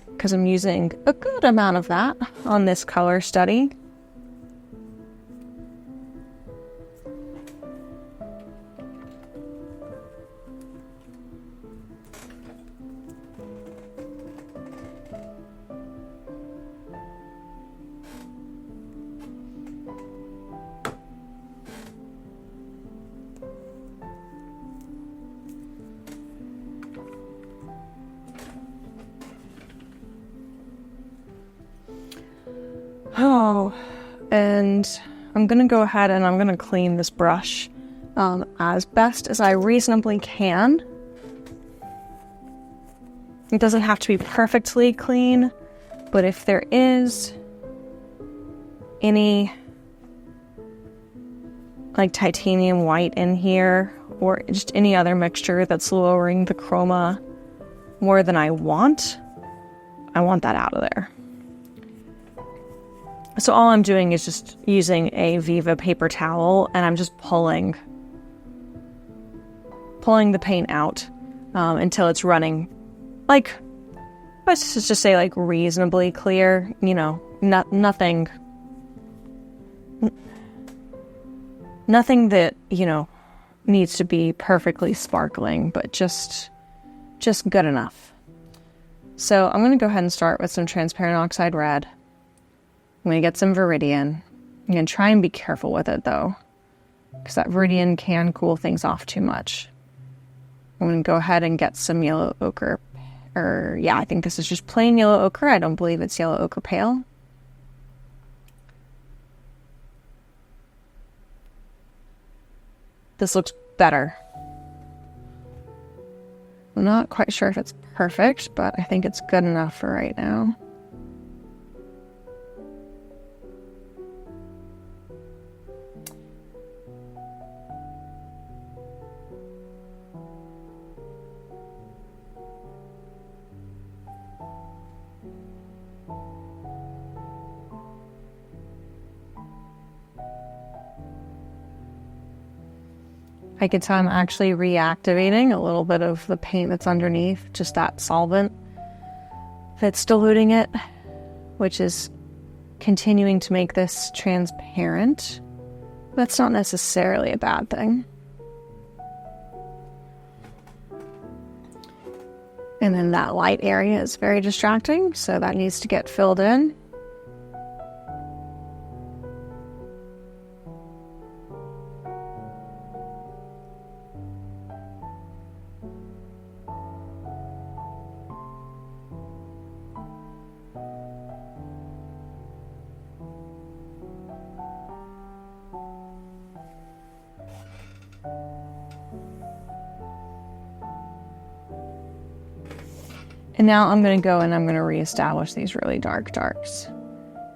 Speaker 1: because I'm using a good amount of that on this color study. And I'm going to go ahead and I'm going to clean this brush as best as I reasonably can. It doesn't have to be perfectly clean, but if there is any like titanium white in here, or just any other mixture that's lowering the chroma more than I want that out of there. So all I'm doing is just using a Viva paper towel, and I'm just pulling the paint out until it's running, like, let's just say like reasonably clear, nothing that, needs to be perfectly sparkling, but just good enough. So I'm going to go ahead and start with some transparent oxide red. I'm going to get some Viridian. I'm going to try and be careful with it, though, because that Viridian can cool things off too much. I'm going to go ahead and get some yellow ochre. I think this is just plain yellow ochre. I don't believe it's yellow ochre pale. This looks better. I'm not quite sure if it's perfect, but I think it's good enough for right now. I can tell I'm actually reactivating a little bit of the paint that's underneath, just that solvent that's diluting it, which is continuing to make this transparent. That's not necessarily a bad thing. And then that light area is very distracting, so that needs to get filled in. And now I'm going to go and I'm going to reestablish these really dark darks,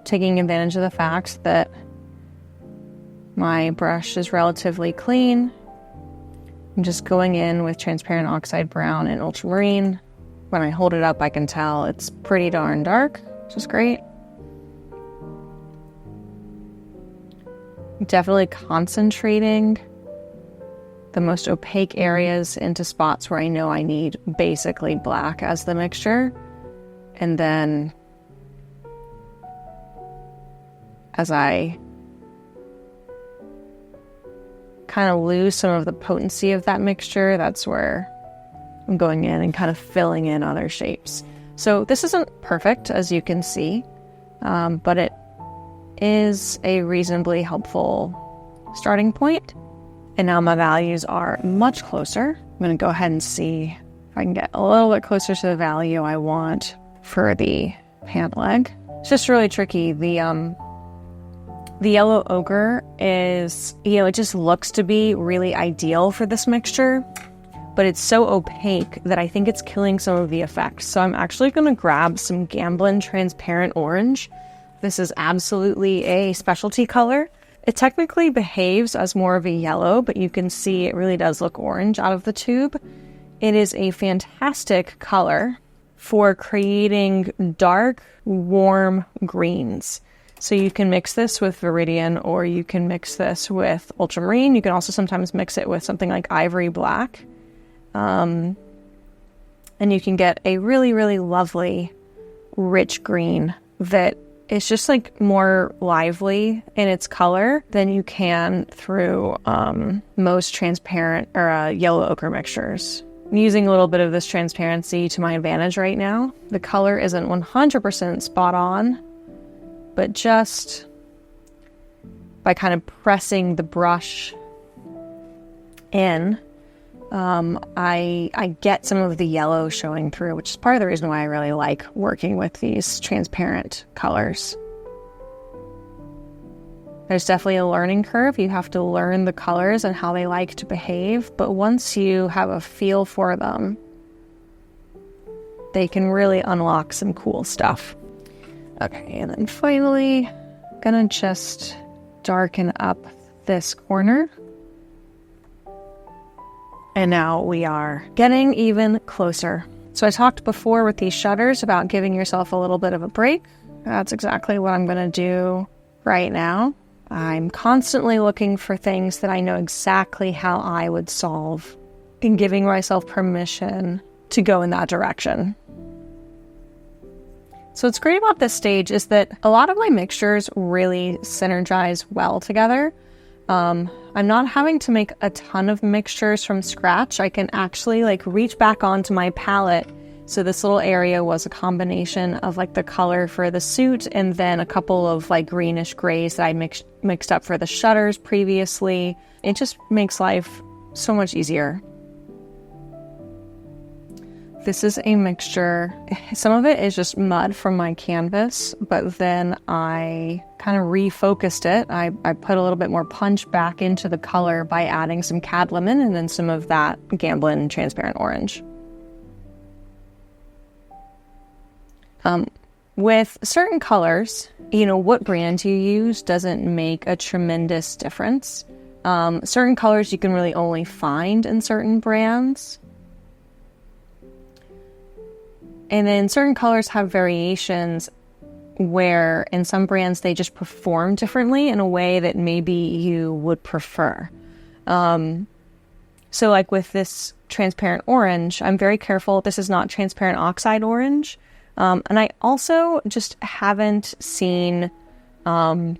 Speaker 1: taking advantage of the fact that my brush is relatively clean. I'm just going in with transparent oxide brown and ultramarine. When I hold it up, I can tell it's pretty darn dark. which is great. Definitely concentrating the most opaque areas into spots where I know I need basically black as the mixture. And then as I kind of lose some of the potency of that mixture, that's where I'm going in and kind of filling in other shapes. So this isn't perfect, as you can see, but it is a reasonably helpful starting point. And now my values are much closer. I'm going to go ahead and see if I can get a little bit closer to the value I want for the pant leg. It's just really tricky. The yellow ochre is, it just looks to be really ideal for this mixture, but it's so opaque that I think it's killing some of the effect. So I'm actually going to grab some Gamblin transparent orange. This is absolutely a specialty color. It technically behaves as more of a yellow, but you can see it really does look orange out of the tube. It is a fantastic color for creating dark, warm greens. So you can mix this with Viridian, or you can mix this with ultramarine. You can also sometimes mix it with something like ivory black. And you can get a really, really lovely, rich green that is just like more lively in its color than you can through most transparent or yellow ochre mixtures. I'm using a little bit of this transparency to my advantage right now. The color isn't 100% spot on, but just by kind of pressing the brush in, I get some of the yellow showing through, which is part of the reason why I really like working with these transparent colors. There's definitely a learning curve. You have to learn the colors and how they like to behave, but once you have a feel for them, they can really unlock some cool stuff. Okay, and then finally, gonna just darken up this corner. And now we are getting even closer. So I talked before with these shutters about giving yourself a little bit of a break. That's exactly what I'm going to do right now. I'm constantly looking for things that I know exactly how I would solve and giving myself permission to go in that direction. So what's great about this stage is that a lot of my mixtures really synergize well together. I'm not having to make a ton of mixtures from scratch. I can actually reach back onto my palette. So this little area was a combination of the color for the suit and then a couple of greenish grays that I mixed up for the shutters previously. It just makes life so much easier. This is a mixture. Some of it is just mud from my canvas, but then I kind of refocused it. I put a little bit more punch back into the color by adding some cad lemon and then some of that Gamblin transparent orange. With certain colors, what brand you use doesn't make a tremendous difference. Certain colors you can really only find in certain brands. And then certain colors have variations where in some brands they just perform differently in a way that maybe you would prefer. So with this transparent orange, I'm very careful. This is not transparent oxide orange. And I also just haven't seen, I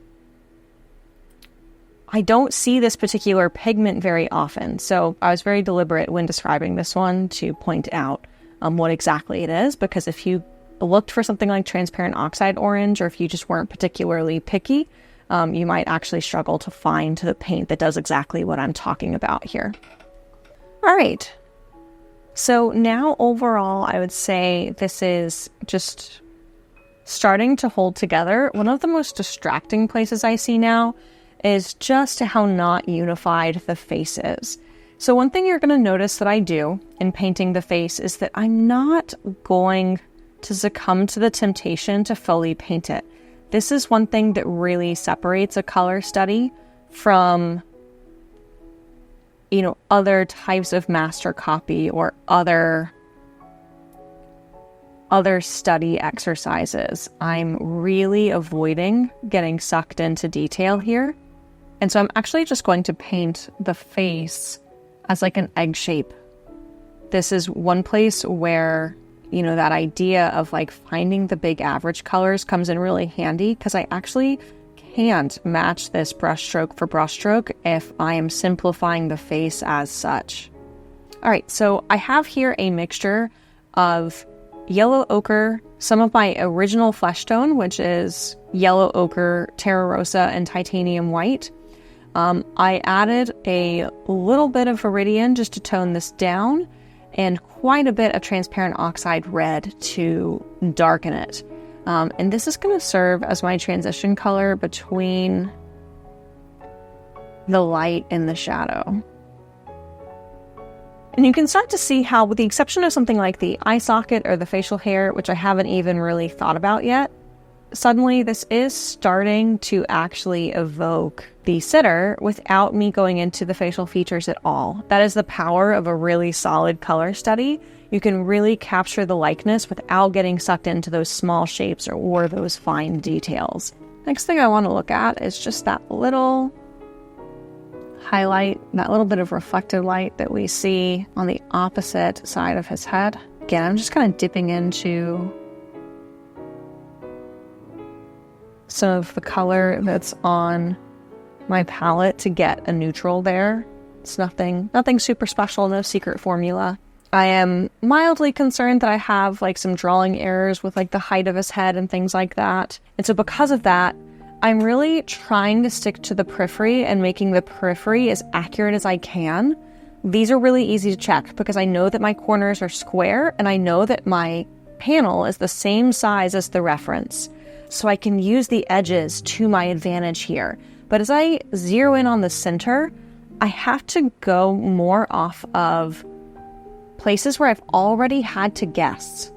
Speaker 1: don't see this particular pigment very often. So I was very deliberate when describing this one to point out what exactly it is, because if you looked for something like transparent oxide orange, or if you just weren't particularly picky, you might actually struggle to find the paint that does exactly what I'm talking about here. All right. So now overall, I would say this is just starting to hold together. One of the most distracting places I see now is just how not unified the face is. So one thing you're going to notice that I do in painting the face is that I'm not going to succumb to the temptation to fully paint it. This is one thing that really separates a color study from, other types of master copy or other other study exercises. I'm really avoiding getting sucked into detail here. And so I'm actually just going to paint the face as like an egg shape. This is one place where, that idea of like finding the big average colors comes in really handy, because I actually can't match this brushstroke for brushstroke if I am simplifying the face as such. All right, so I have here a mixture of yellow ochre, some of my original flesh tone, which is yellow ochre, terra rosa, and titanium white. I added a little bit of iridium just to tone this down, and quite a bit of transparent oxide red to darken it. And this is going to serve as my transition color between the light and the shadow. And you can start to see how, with the exception of something like the eye socket or the facial hair, which I haven't even really thought about yet, suddenly this is starting to actually evoke the sitter without me going into the facial features at all. That is the power of a really solid color study. You can really capture the likeness without getting sucked into those small shapes or those fine details. Next thing I want to look at is just that little highlight, that little bit of reflected light that we see on the opposite side of his head. Again, I'm just kind of dipping into some of the color that's on my palette to get a neutral there. It's nothing super special, no secret formula. I am mildly concerned that I have like some drawing errors with like the height of his head and things like that. And so because of that, I'm really trying to stick to the periphery and making the periphery as accurate as I can. These are really easy to check because I know that my corners are square and I know that my panel is the same size as the reference. So I can use the edges to my advantage here. But as I zero in on the center, I have to go more off of places where I've already had to guess.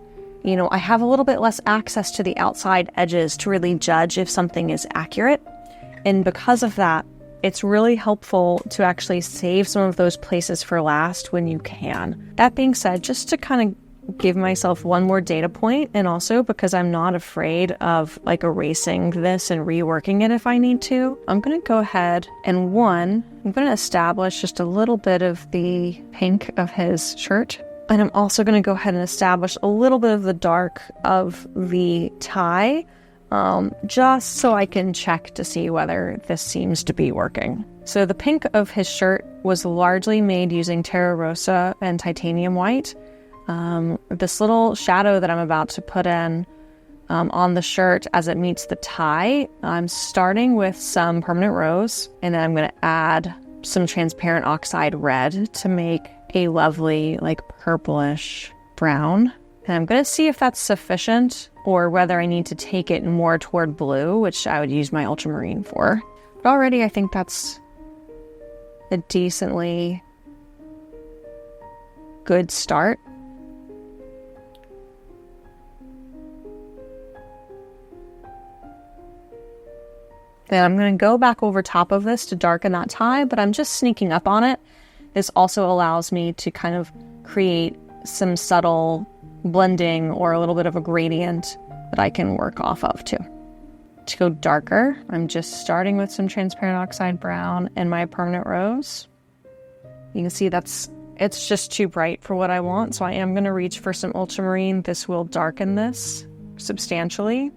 Speaker 1: I have a little bit less access to the outside edges to really judge if something is accurate. And because of that, it's really helpful to actually save some of those places for last when you can. That being said, just to kind of give myself one more data point, and also because I'm not afraid of like erasing this and reworking it if I need to, I'm going to go ahead and I'm going to establish just a little bit of the pink of his shirt. And I'm also going to go ahead and establish a little bit of the dark of the tie, just so I can check to see whether this seems to be working. So the pink of his shirt was largely made using terra rosa and titanium white. This little shadow that I'm about to put in on the shirt as it meets the tie, I'm starting with some permanent rose, and then I'm going to add some transparent oxide red to make a lovely like purplish brown. And I'm going to see if that's sufficient or whether I need to take it more toward blue, which I would use my ultramarine for. But already I think that's a decently good start. Then I'm going to go back over top of this to darken that tie, but I'm just sneaking up on it. This also allows me to kind of create some subtle blending or a little bit of a gradient that I can work off of too. To go darker, I'm just starting with some transparent oxide brown and my permanent rose. You can see it's just too bright for what I want, so I am going to reach for some ultramarine. This will darken this substantially.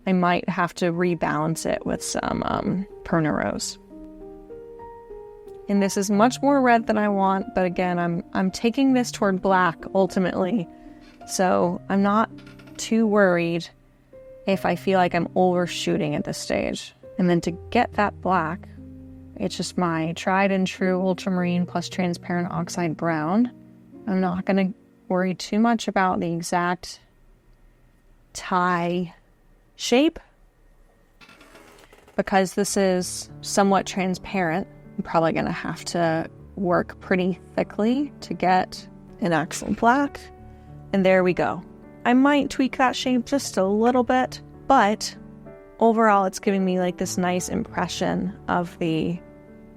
Speaker 1: I might have to rebalance it with some permanent rose. And this is much more red than I want, but again, I'm taking this toward black ultimately. So I'm not too worried if I feel like I'm overshooting at this stage. And then to get that black, it's just my tried and true ultramarine plus transparent oxide brown. I'm not going to worry too much about the exact tie shape because this is somewhat transparent. I'm probably going to have to work pretty thickly to get an actual black. And there we go. I might tweak that shape just a little bit, but overall it's giving me like this nice impression of the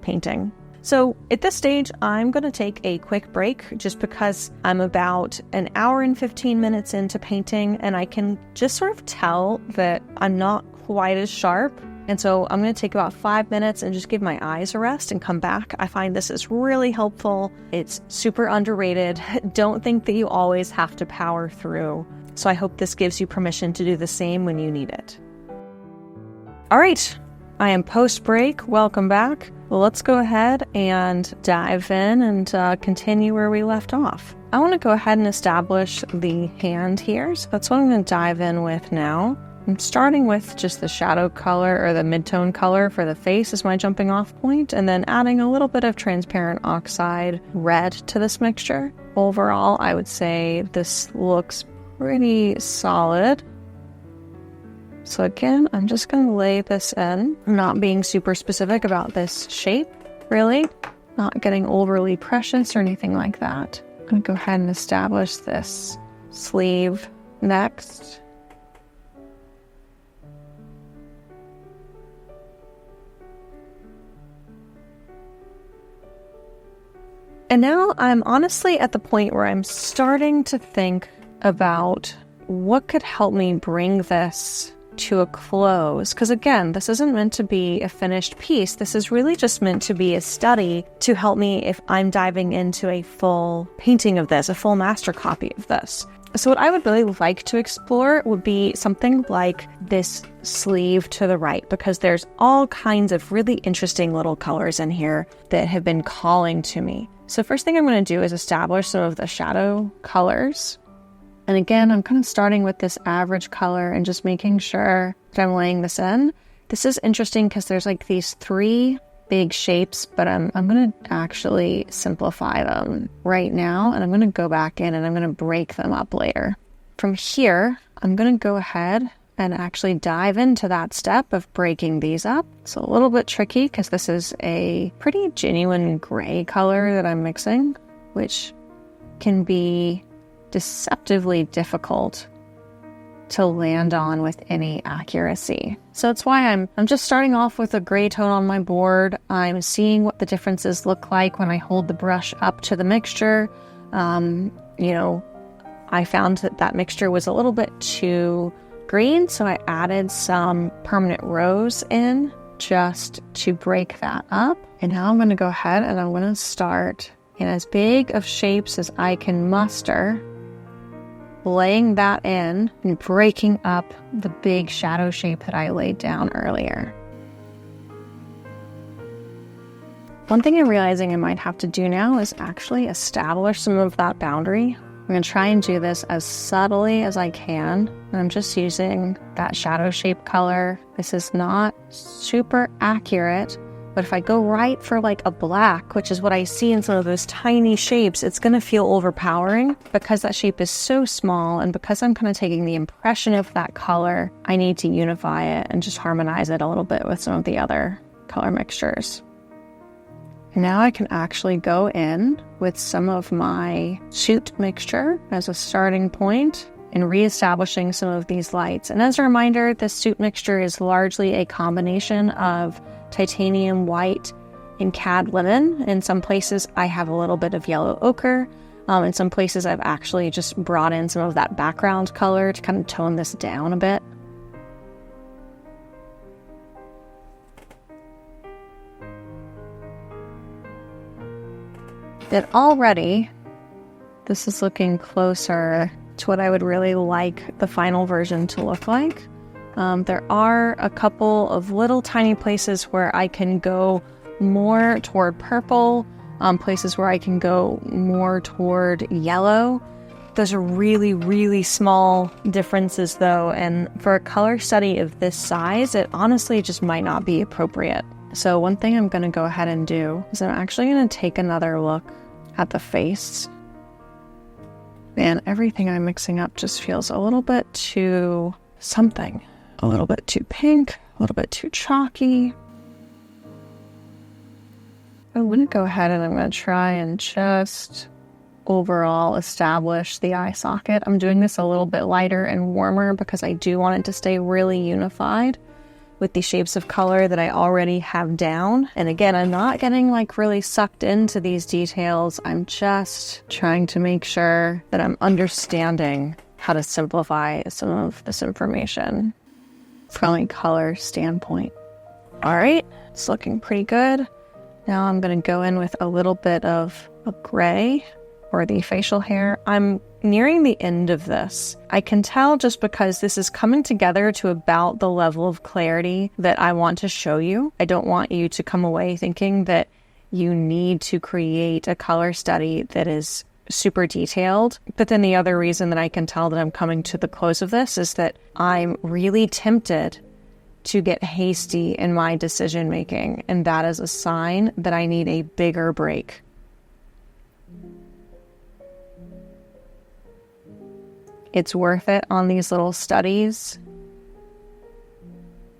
Speaker 1: painting. So at this stage, I'm going to take a quick break just because I'm about an hour and 15 minutes into painting and I can just sort of tell that I'm not quite as sharp. And so I'm going to take about 5 minutes and just give my eyes a rest and come back. I find this is really helpful. It's super underrated. Don't think that you always have to power through. So I hope this gives you permission to do the same when you need it. All right, I am post-break. Welcome back. Well, let's go ahead and dive in and continue where we left off. I want to go ahead and establish the hand here. So that's what I'm going to dive in with now. I'm starting with just the shadow color or the mid-tone color for the face as my jumping off point, and then adding a little bit of transparent oxide red to this mixture. Overall, I would say this looks pretty solid. So again, I'm just going to lay this in. I'm not being super specific about this shape, really. Not getting overly precious or anything like that. I'm going to go ahead and establish this sleeve next. And now I'm honestly at the point where I'm starting to think about what could help me bring this to a close. Because again, this isn't meant to be a finished piece. This is really just meant to be a study to help me if I'm diving into a full painting of this, a full master copy of this. So what I would really like to explore would be something like this sleeve to the right, because there's all kinds of really interesting little colors in here that have been calling to me. So first thing I'm going to do is establish some of the shadow colors. And again, I'm kind of starting with this average color and just making sure that I'm laying this in. This is interesting because there's like these three big shapes, but I'm going to actually simplify them right now. And I'm going to go back in and I'm going to break them up later. From here, I'm going to go ahead and actually dive into that step of breaking these up. It's a little bit tricky because this is a pretty genuine gray color that I'm mixing, which can be deceptively difficult to land on with any accuracy. So that's why I'm just starting off with a gray tone on my board. I'm seeing what the differences look like when I hold the brush up to the mixture. I found that mixture was a little bit too green, so I added some permanent rose in just to break that up. And now I'm going to go ahead and I'm going to start in as big of shapes as I can muster, laying that in and breaking up the big shadow shape that I laid down earlier. One thing I'm realizing I might have to do now is actually establish some of that boundary. I'm going to try and do this as subtly as I can. And I'm just using that shadow shape color. This is not super accurate, but if I go right for like a black, which is what I see in some of those tiny shapes, it's going to feel overpowering because that shape is so small. And because I'm kind of taking the impression of that color, I need to unify it and just harmonize it a little bit with some of the other color mixtures. Now I can actually go in with some of my soot mixture as a starting point and reestablishing some of these lights. And as a reminder, this soot mixture is largely a combination of titanium white and cad lemon. In some places I have a little bit of yellow ochre. In some places I've actually just brought in some of that background color to kind of tone this down a bit. That already, this is looking closer to what I would really like the final version to look like. There are a couple of little tiny places where I can go more toward purple, places where I can go more toward yellow. Those are really, really small differences though, and for a color study of this size, it honestly just might not be appropriate. So one thing I'm going to go ahead and do is I'm actually going to take another look at the face. And everything I'm mixing up just feels a little bit too something. A little bit too pink, a little bit too chalky. I'm going to go ahead and I'm going to try and just overall establish the eye socket. I'm doing this a little bit lighter and warmer because I do want it to stay really unified. with the shapes of color that I already have down. And again, I'm not getting like really sucked into these details. I'm just trying to make sure that I'm understanding how to simplify some of this information from a color standpoint. All right, it's looking pretty good. Now I'm going to go in with a little bit of a gray for the facial hair. I'm nearing the end of this. I can tell just because this is coming together to about the level of clarity that I want to show you. I don't want you to come away thinking that you need to create a color study that is super detailed. But then the other reason that I can tell that I'm coming to the close of this is that I'm really tempted to get hasty in my decision making, and that is a sign that I need a bigger break. It's worth it on these little studies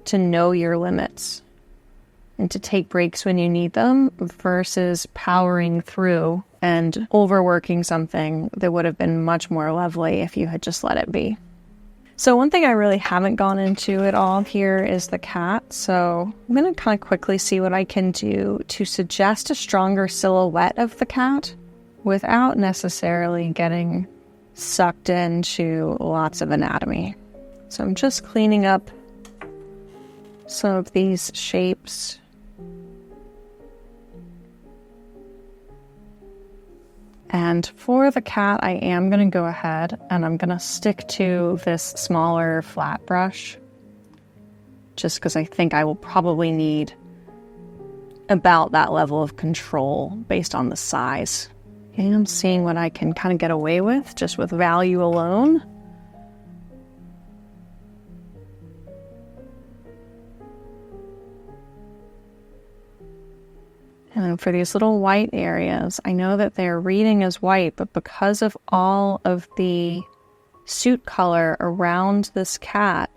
Speaker 1: to know your limits and to take breaks when you need them versus powering through and overworking something that would have been much more lovely if you had just let it be. So one thing I really haven't gone into at all here is the cat. So I'm going to kind of quickly see what I can do to suggest a stronger silhouette of the cat without necessarily getting sucked into lots of anatomy. So I'm just cleaning up some of these shapes. And for the cat, I am going to go ahead and I'm going to stick to this smaller flat brush just because I think I will probably need about that level of control based on the size. Okay, I'm seeing what I can kind of get away with just with value alone. And then for these little white areas, I know that they're reading as white, but because of all of the suit color around this cat,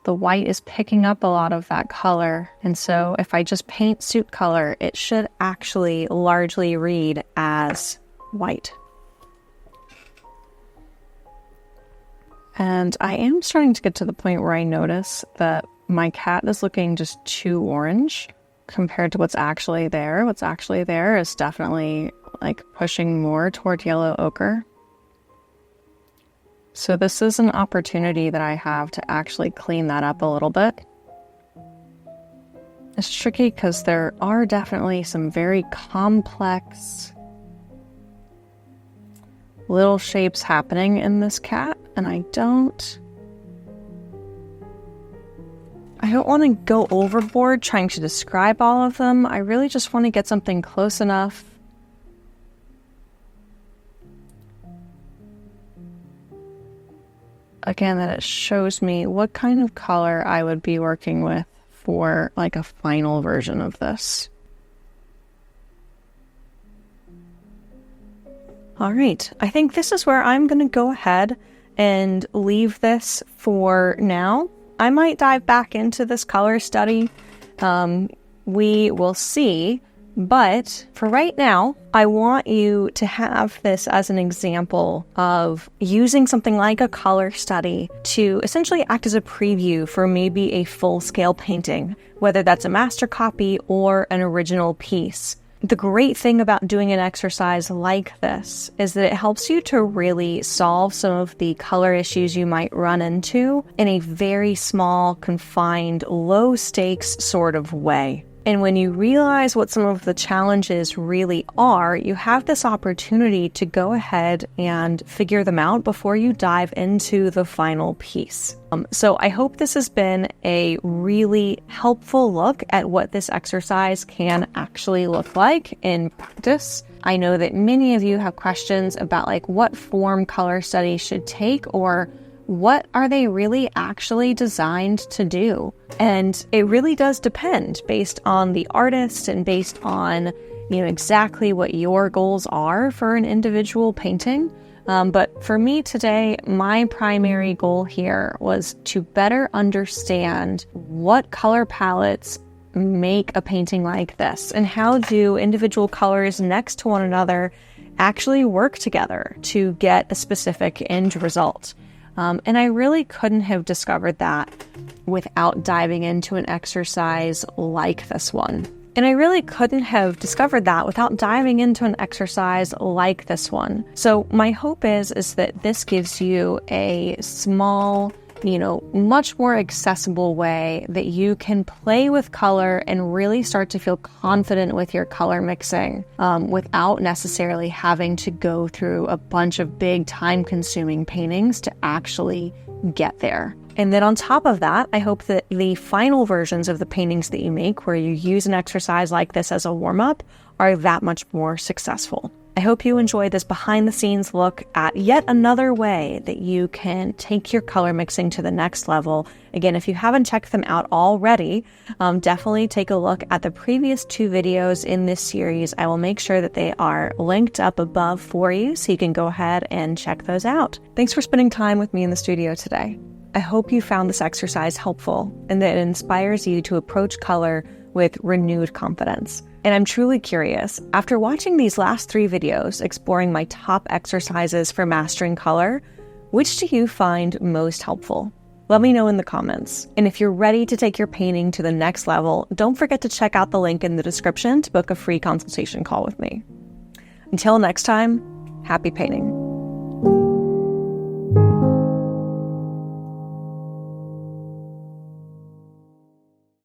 Speaker 1: the white is picking up a lot of that color. And so if I just paint suit color, it should actually largely read as white. And I am starting to get to the point where I notice that my cat is looking just too orange compared to what's actually there. What's actually there is definitely like pushing more toward yellow ochre. So this is an opportunity that I have to actually clean that up a little bit. It's tricky because there are definitely some very complex little shapes happening in this cat, and I don't want to go overboard trying to describe all of them. I really just want to get something close enough again that it shows me what kind of color I would be working with for like a final version of this. All right, I think this is where I'm going to go ahead and leave this for now. I might dive back into this color study. We will see. But for right now, I want you to have this as an example of using something like a color study to essentially act as a preview for maybe a full-scale painting, whether that's a master copy or an original piece. The great thing about doing an exercise like this is that it helps you to really solve some of the color issues you might run into in a very small, confined, low-stakes sort of way. And when you realize what some of the challenges really are, you have this opportunity to go ahead and figure them out before you dive into the final piece. So I hope this has been a really helpful look at what this exercise can actually look like in practice. I know that many of you have questions about like what form color studies should take, or what are they really actually designed to do? And it really does depend based on the artist and based on, exactly what your goals are for an individual painting. But for me today, my primary goal here was to better understand what color palettes make a painting like this and how do individual colors next to one another actually work together to get a specific end result. And I really couldn't have discovered that without diving into an exercise like this one. And I really couldn't have discovered that without diving into an exercise like this one. So my hope is that this gives you a small, much more accessible way that you can play with color and really start to feel confident with your color mixing without necessarily having to go through a bunch of big time-consuming paintings to actually get there. And then on top of that, I hope that the final versions of the paintings that you make, where you use an exercise like this as a warm-up, are that much more successful. I hope you enjoyed this behind-the-scenes look at yet another way that you can take your color mixing to the next level. Again, if you haven't checked them out already, definitely take a look at the previous 2 videos in this series. I will make sure that they are linked up above for you, so you can go ahead and check those out. Thanks for spending time with me in the studio today. I hope you found this exercise helpful and that it inspires you to approach color with renewed confidence. And I'm truly curious, after watching these last 3 videos exploring my top exercises for mastering color, which do you find most helpful? Let me know in the comments. And if you're ready to take your painting to the next level, don't forget to check out the link in the description to book a free consultation call with me. Until next time, happy painting.